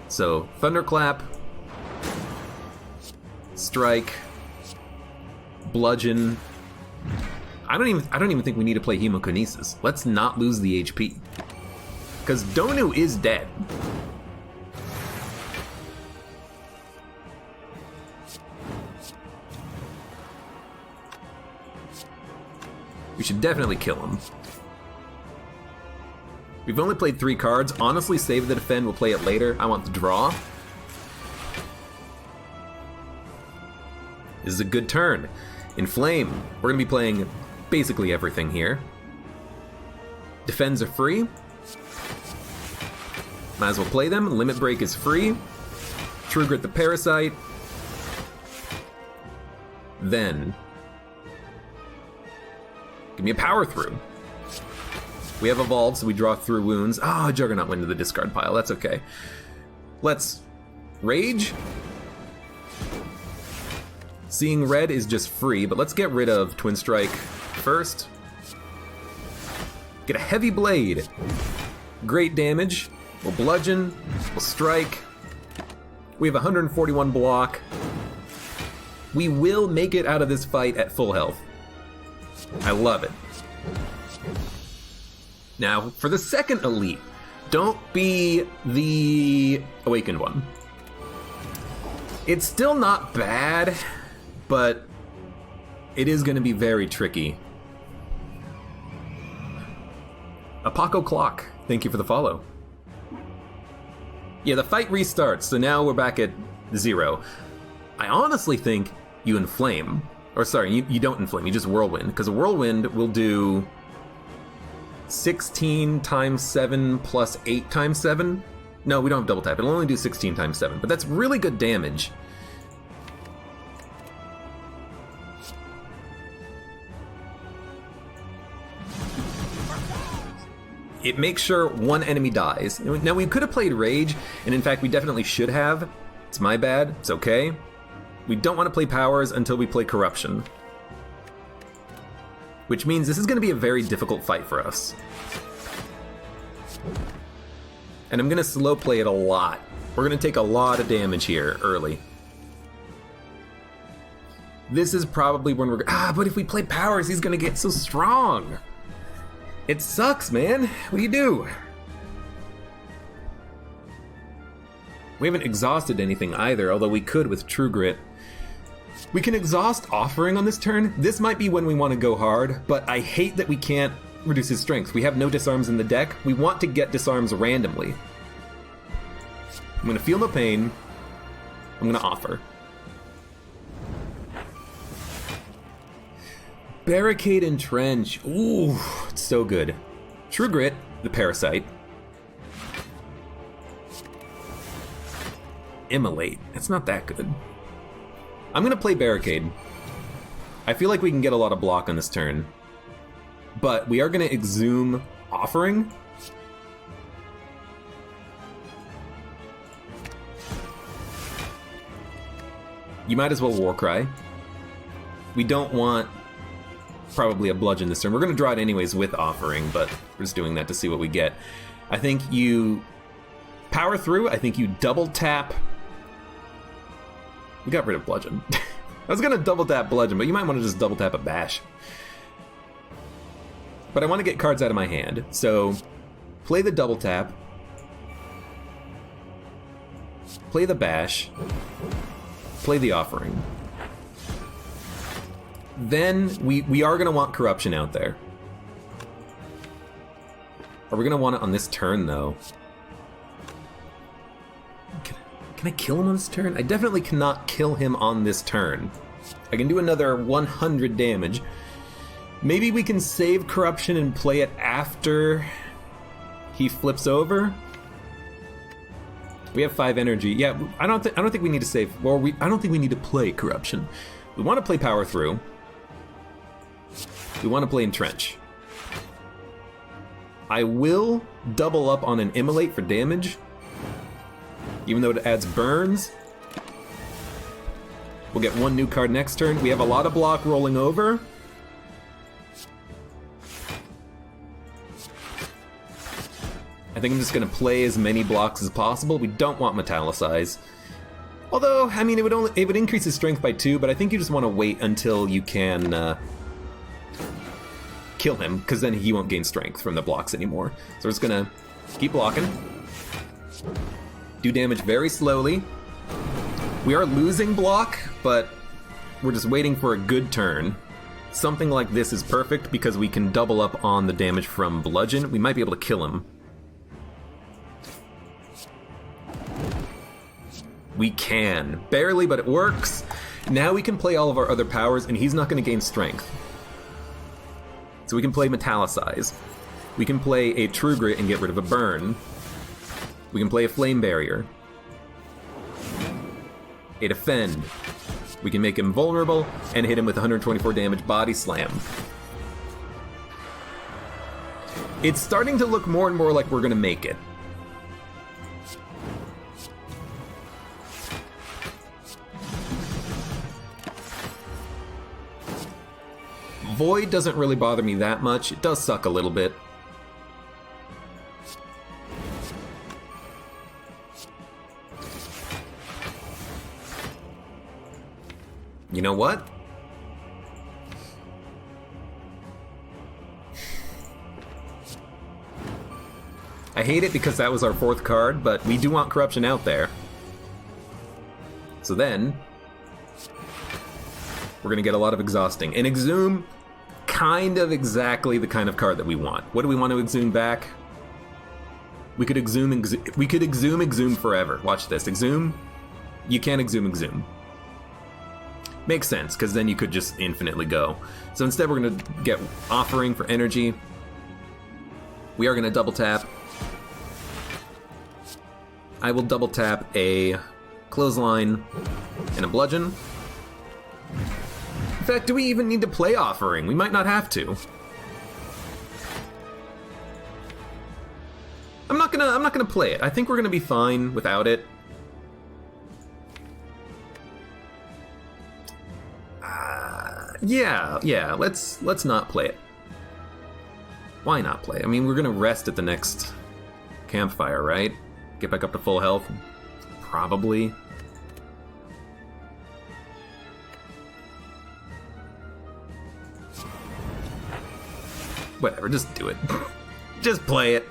So, Thunderclap. Strike. Bludgeon. I don't even think we need to play Hemokinesis. Let's not lose the HP. Because Donu is dead. We should definitely kill him. We've only played 3 cards. Honestly, Save the Defend, we'll play it later. I want the draw. This is a good turn. Inflame. We're going to be playing basically everything here. Defends are free. Might as well play them. Limit Break is free. True Grit the Parasite. Then give me a Power Through. We have Evolved, so we draw through wounds. Ah, Juggernaut went into the discard pile. That's okay. Let's Rage. Seeing Red is just free, but let's get rid of Twin Strike first. Get a Heavy Blade. Great damage. We'll Bludgeon. We'll Strike. We have 141 block. We will make it out of this fight at full health. I love it. Now, for the second elite, don't be the Awakened one. It's still not bad, but it is going to be very tricky. Apoco Clock, thank you for the follow. Yeah, the fight restarts, so now we're back at 0. I honestly think you Inflame. Or sorry, you don't Inflame, you just Whirlwind, because a Whirlwind will do 16 times 7 plus 8 times 7. No, we don't have double tap, it'll only do 16 times 7, but that's really good damage. It makes sure one enemy dies. Now, we could have played Rage, and in fact, we definitely should have. It's my bad, it's okay. We don't want to play Powers until we play Corruption. Which means this is going to be a very difficult fight for us. And I'm going to slow play it a lot. We're going to take a lot of damage here early. This is probably when we're... but if we play Powers, he's going to get so strong. It sucks, man. What do you do? We haven't exhausted anything either, although we could with True Grit. We can exhaust Offering on this turn. This might be when we want to go hard, but I hate that we can't reduce his strength. We have no disarms in the deck. We want to get disarms randomly. I'm going to Feel No Pain. I'm going to Offer. Barricade and Trench. Ooh, it's so good. True Grit, the Parasite. Immolate. It's not that good. I'm going to play Barricade. I feel like we can get a lot of block on this turn. But we are going to Exhume Offering. You might as well Warcry. We don't want probably a Bludgeon this turn. We're going to draw it anyways with Offering, but we're just doing that to see what we get. I think you Power Through. I think you double tap We got rid of Bludgeon. I was gonna double tap Bludgeon, but you might want to just double tap a Bash. But I want to get cards out of my hand, so play the double tap, play the Bash, play the Offering. Then we are gonna want Corruption out there. Are we gonna want it on this turn though? Can I kill him on this turn? I definitely cannot kill him on this turn. I can do another 100 damage. Maybe we can save Corruption and play it after he flips over. We have 5 energy. Yeah, I don't think we need to save. Or I don't think we need to play Corruption. We want to play Power Through. We want to play Entrench. I will double up on an Immolate for damage. Even though it adds burns. We'll get 1 new card next turn. We have a lot of block rolling over. I think I'm just going to play as many blocks as possible. We don't want Metallicize. Although, I mean, it would increase his strength by 2, but I think you just want to wait until you can kill him, because then he won't gain strength from the blocks anymore. So we're just going to keep blocking. Do damage very slowly. We are losing block, but we're just waiting for a good turn. Something like this is perfect because we can double up on the damage from Bludgeon. We might be able to kill him. We can. Barely, but it works. Now we can play all of our other powers, and he's not going to gain strength. So we can play Metallicize. We can play a True Grit and get rid of a burn. We can play a Flame Barrier. A Defend. We can make him vulnerable and hit him with 124 damage Body Slam. It's starting to look more and more like we're going to make it. Void doesn't really bother me that much. It does suck a little bit. You know what? I hate it because that was our 4th card, but we do want Corruption out there. So then, we're going to get a lot of Exhausting. And Exhume, kind of exactly the kind of card that we want. What do we want to Exhume back? We could Exhume forever. Watch this. Exhume. You can't Exhume. Makes sense, because then you could just infinitely go. So instead we're going to get Offering for energy. We are going to double tap. I will double tap a Clothesline and a Bludgeon. In fact, do we even need to play Offering? We might not have to. I'm not gonna play it. I think we're gonna be fine without it. Yeah, let's not play it. Why not play? I mean, we're gonna rest at the next campfire, right? Get back up to full health? Probably. Whatever, just do it. Just play it.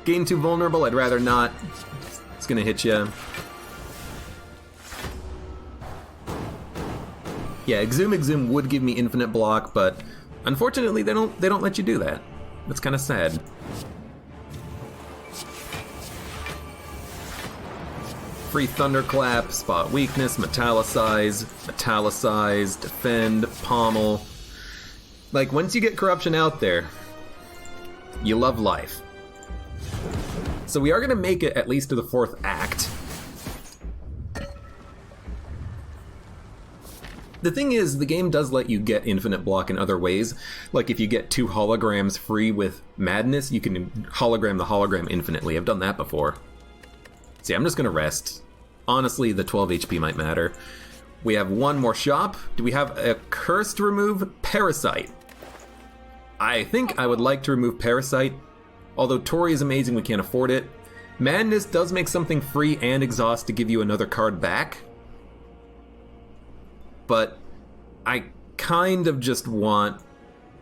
Gain 2 vulnerable, I'd rather not. It's gonna hit you. Yeah, Exhume would give me infinite block, but unfortunately they don't let you do that. That's kind of sad. Free Thunderclap, Spot Weakness, Metallicize, Defend, Pommel. Like, once you get Corruption out there, you love life. So we are going to make it at least to the 4th act. The thing is, the game does let you get infinite block in other ways. Like, if you get 2 holograms free with Madness, you can hologram the hologram infinitely. I've done that before. See, I'm just going to rest. Honestly, the 12 HP might matter. We have 1 more shop. Do we have a curse to remove? Parasite. I think I would like to remove Parasite. Although Tori is amazing, we can't afford it. Madness does make something free and exhaust to give you another card back. but I kind of just want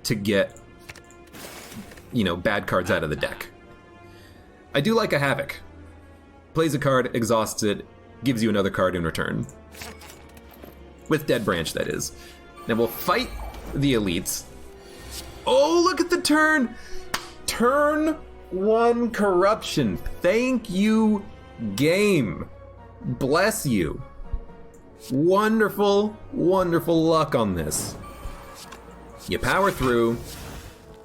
to get, you know, bad cards out of the deck. I do like a Havoc. Plays a card, exhausts it, gives you another card in return. With Dead Branch, that is. Now we'll fight the elites. Oh, look at the turn! Turn 1 corruption. Thank you, game. Bless you. Wonderful, wonderful luck on this. You power through,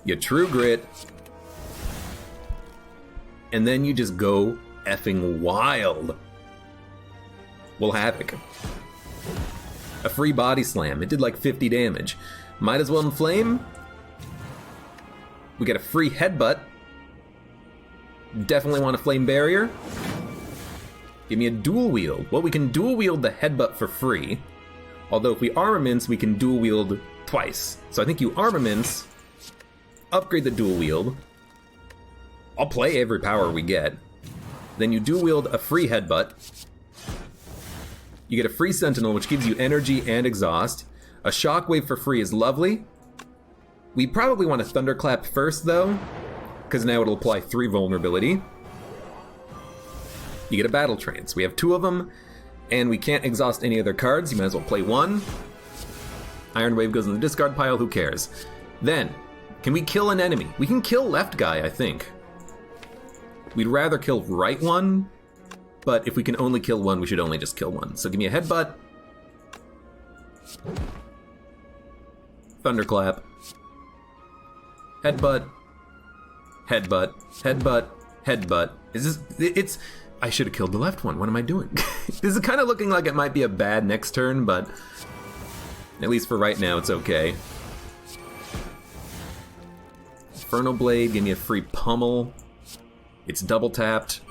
you True Grit, and then you just go effing wild. We'll Havoc. A free Body Slam. It did like 50 damage. Might as well Inflame. We get a free Headbutt. Definitely want a Flame Barrier. Give me a Dual Wield. Well, we can Dual Wield the Headbutt for free. Although if we Armaments, we can Dual Wield twice. So I think you Armaments, upgrade the Dual Wield. I'll play every power we get. Then you Dual Wield a free Headbutt. You get a free Sentinel, which gives you energy and exhaust. A Shockwave for free is lovely. We probably want a Thunderclap first, though, because now it'll apply 3 vulnerability. You get a Battle Trance. We have 2 of them, and we can't exhaust any other cards. You might as well play 1. Iron Wave goes in the discard pile, who cares? Then, can we kill an enemy? We can kill left guy, I think. We'd rather kill right one, but if we can only kill one, we should only just kill one. So give me a Headbutt. Thunderclap. Headbutt. Headbutt. Headbutt. Headbutt. It's... I should have killed the left one. What am I doing? This is kind of looking like it might be a bad next turn, but at least for right now, it's okay. Infernal Blade, give me a free Pummel. It's double tapped.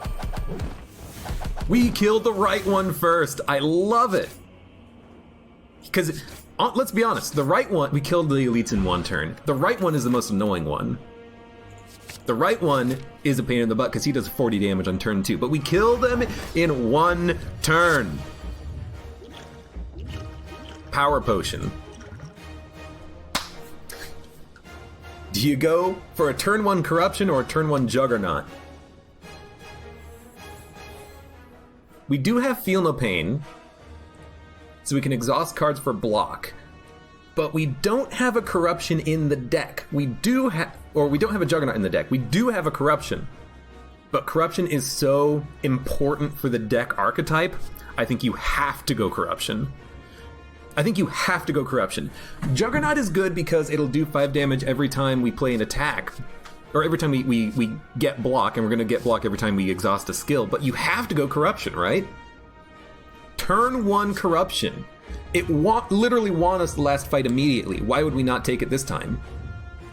We killed the right one first. I love it. Because, let's be honest, the right one, we killed the elites in 1 turn. The right one is the most annoying one. The right one is a pain in the butt because he does 40 damage on turn 2, but we killed him in 1 turn. Power Potion. Do you go for a turn 1 Corruption or a turn 1 Juggernaut? We do have Feel No Pain, so we can exhaust cards for block. But we don't have a Corruption in the deck. We don't have a Juggernaut in the deck. We do have a Corruption. But Corruption is so important for the deck archetype, I think you have to go Corruption. Juggernaut is good because it'll do 5 damage every time we play an attack. Or every time we get block, and we're going to get block every time we exhaust a skill. But you have to go Corruption, right? Turn 1 Corruption. It literally won us the last fight immediately. Why would we not take it this time?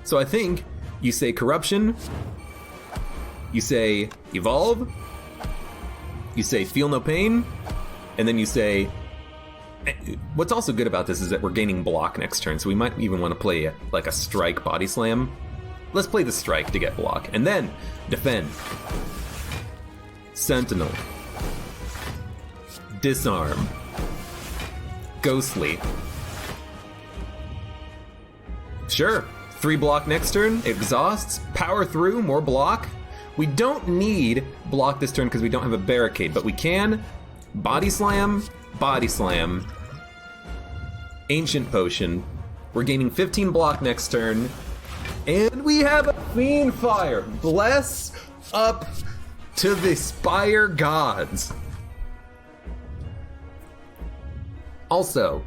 So I think you say Corruption, you say Evolve, you say Feel No Pain, and then you say... What's also good about this is that we're gaining block next turn, so we might even want to play like a Strike Body Slam. Let's play the Strike to get block, and then Defend. Sentinel. Disarm. Ghostly. Sure, 3 block next turn, exhausts, power through, more block. We don't need block this turn because we don't have a barricade, but we can Body Slam, Body Slam, Ancient Potion. We're gaining 15 block next turn, and we have a Fiend Fire. Bless up to the Spire gods. Also,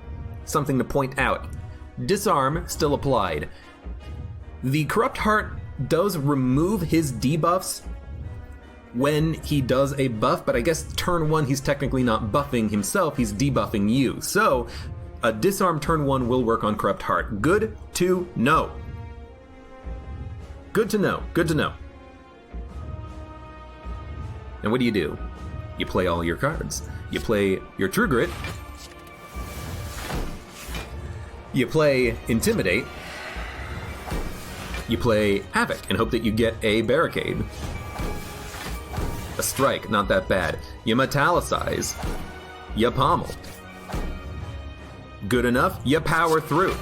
something to point out, Disarm still applied. The Corrupt Heart does remove his debuffs when he does a buff, but I guess turn 1 he's technically not buffing himself, he's debuffing you. So, a Disarm turn 1 will work on Corrupt Heart. Good to know. Good to know, good to know. And what do? You play all your cards. You play your True Grit. You play Intimidate. You play Havoc and hope that you get a Barricade. A Strike, not that bad. You Metallicize. You Pommel. Good enough, you power through.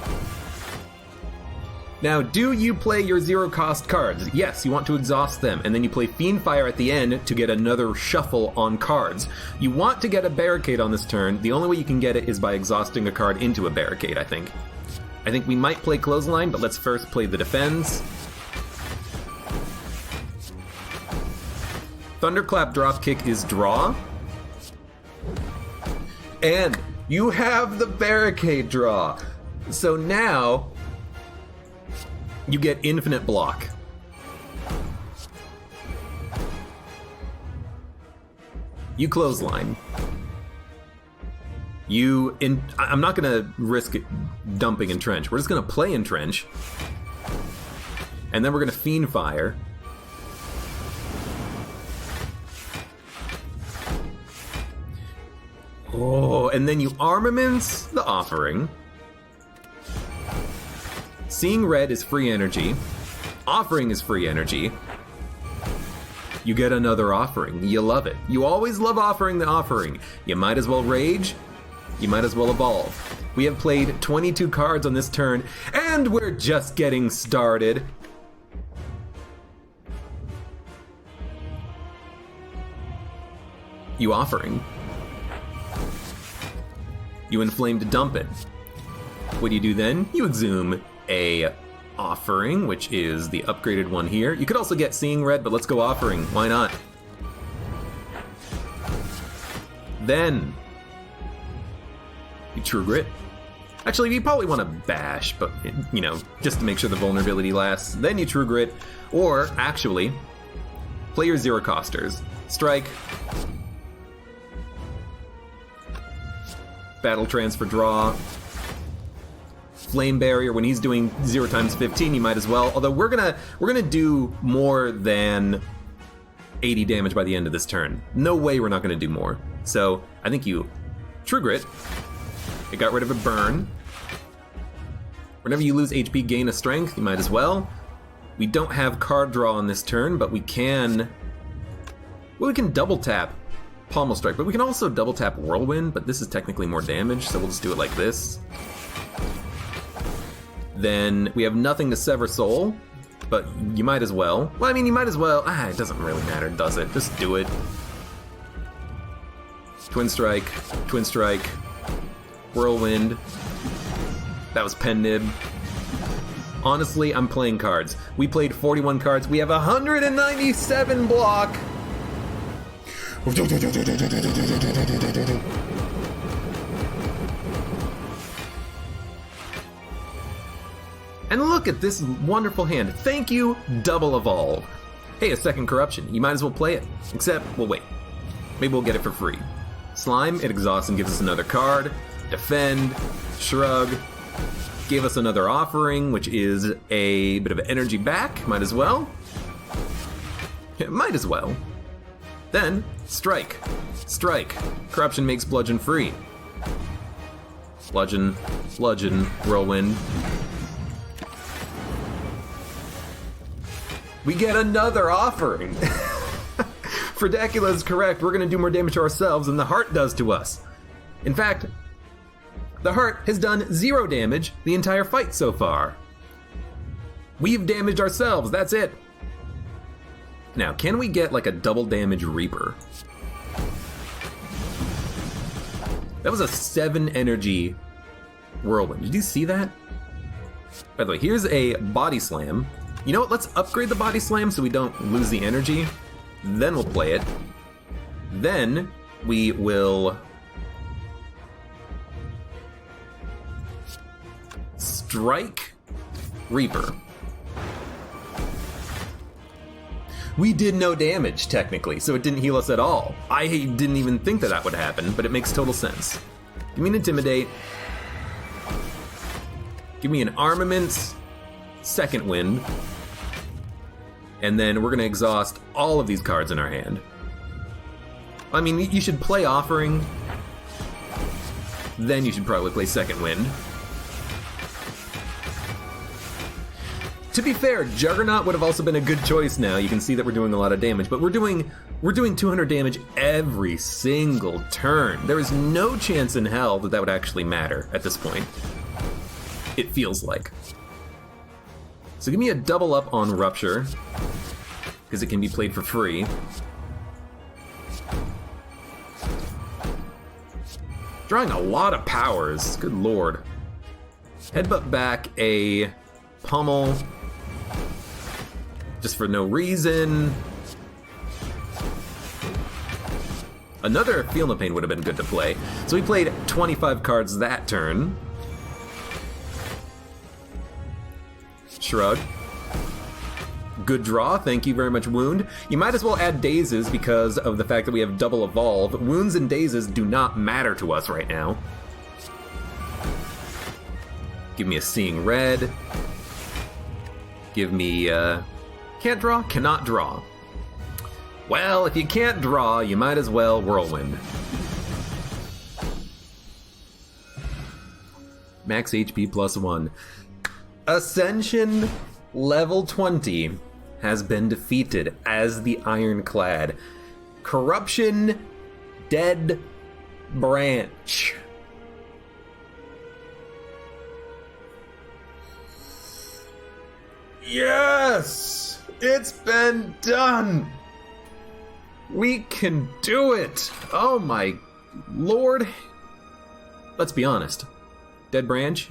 Now, do you play your 0-cost cards? Yes, you want to exhaust them, and then you play Fiendfire at the end to get another shuffle on cards. You want to get a barricade on this turn. The only way you can get it is by exhausting a card into a barricade, I think. I think we might play Clothesline, but let's first play the Defends. Thunderclap Dropkick is draw. And you have the barricade draw. So now you get infinite block. You Clothesline. I'm not gonna risk dumping Entrench. We're just gonna play Entrench. And then we're gonna Fiendfire. Oh, and then you Armaments the Offering. Seeing Red is free energy. Offering is free energy. You get another Offering. You love it. You always love offering the Offering. You might as well Rage. You might as well Evolve. We have played 22 cards on this turn, and we're just getting started. You Offering. You Inflamed Dump It. What do you do then? You Exhume a Offering, which is the upgraded one here. You could also get Seeing Red, but let's go Offering. Why not? Then you True Grit. Actually, you probably want to Bash, but, you know, just to make sure the vulnerability lasts. Then you True Grit, or actually, play your 0-costers. Strike. Battle Transfer draw. Flame Barrier, when he's doing 0 times 15, you might as well. Although we're gonna do more than 80 damage by the end of this turn. No way we're not gonna do more. So I think you True Grit. It got rid of a burn. Whenever you lose HP, gain a strength, you might as well. We don't have card draw on this turn, but we can double tap Pommel Strike, but we can also double tap Whirlwind, but this is technically more damage, so we'll just do it like this. Then we have nothing to Sever Soul, but you might as well. Well, I mean, you might as well. It doesn't really matter, does it? Just do it. Twin Strike, Whirlwind. That was Pen Nib. Honestly, I'm playing cards. We played 41 cards. We have 197 block. And look at this wonderful hand. Thank you, Double Evolve. Hey, a second Corruption. You might as well play it. Except, well, wait. Maybe we'll get it for free. Slime, it exhausts and gives us another card. Defend, Shrug. Gave us another Offering, which is a bit of energy back. Might as well. Might as well. Then, Strike. Corruption makes Bludgeon free. Bludgeon, Whirlwind. We get another Offering. Fredacula is correct. We're going to do more damage to ourselves than the Heart does to us. In fact, the Heart has done 0 damage the entire fight so far. We've damaged ourselves. That's it. Now, can we get like a double damage Reaper? That was a 7 energy Whirlwind. Did you see that? By the way, here's a Body Slam. You know what? Let's upgrade the Body Slam so we don't lose the energy. Then we'll play it. Then we will Strike Reaper. We did no damage, technically, so it didn't heal us at all. I didn't even think that would happen, but it makes total sense. Give me an Intimidate. Give me an Armaments, Second Wind. And then we're going to exhaust all of these cards in our hand. I mean, you should play Offering. Then you should probably play Second Wind. To be fair, Juggernaut would have also been a good choice now. You can see that we're doing a lot of damage, but we're doing 200 damage every single turn. There is no chance in hell that would actually matter at this point. It feels like. So give me a double up on Rupture, because it can be played for free. Drawing a lot of powers, good lord. Headbutt back a Pummel, just for no reason. Another Feel No Pain would have been good to play. So we played 25 cards that turn. Shrug. Good draw, thank you very much, Wound. You might as well add Dazes because of the fact that we have double evolve. Wounds and Dazes do not matter to us right now. Give me a Seeing Red. Give me, can't draw? Cannot draw. Well, if you can't draw, you might as well Whirlwind. Max HP +1. Ascension level 20 has been defeated as the Ironclad. Corruption, Dead Branch. Yes! It's been done! We can do it! Oh my lord. Let's be honest. Dead Branch?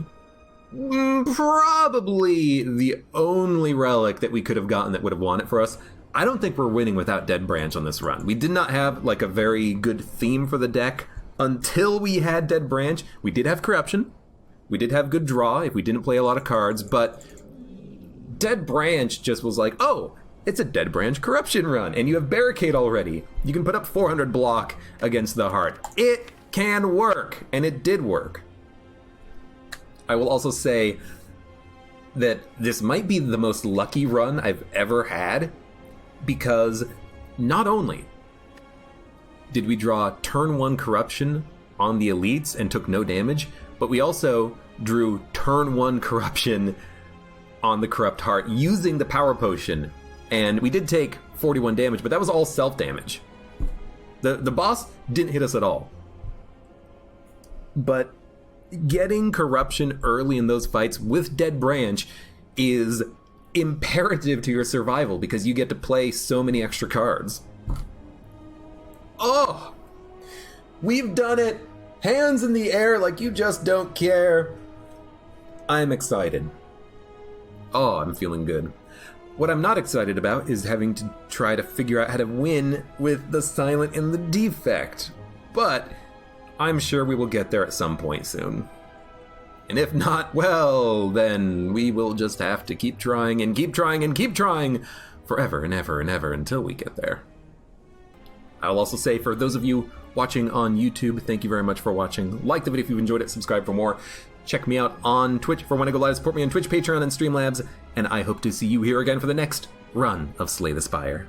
Probably the only relic that we could have gotten that would have won it for us. I don't think we're winning without Dead Branch on this run. We did not have like a very good theme for the deck until we had Dead Branch. We did have Corruption. We did have good draw if we didn't play a lot of cards, but Dead Branch just was like, oh, it's a Dead Branch Corruption run, and you have Barricade already. You can put up 400 block against the Heart. It can work, and it did work. I will also say that this might be the most lucky run I've ever had, because not only did we draw turn 1 Corruption on the Elites and took no damage, but we also drew turn 1 Corruption on the Corrupt Heart using the Power Potion, and we did take 41 damage, but that was all self-damage. The boss didn't hit us at all. But getting Corruption early in those fights with Dead Branch is imperative to your survival because you get to play so many extra cards. Oh! We've done it! Hands in the air like you just don't care. I'm excited. Oh, I'm feeling good. What I'm not excited about is having to try to figure out how to win with the Silent and the Defect. But I'm sure we will get there at some point soon. And if not, well, then we will just have to keep trying and keep trying and keep trying forever and ever and ever until we get there. I'll also say, for those of you watching on YouTube, thank you very much for watching. Like the video if you enjoyed it, subscribe for more. Check me out on Twitch for when I go live. Support me on Twitch, Patreon, and Streamlabs. And I hope to see you here again for the next run of Slay the Spire.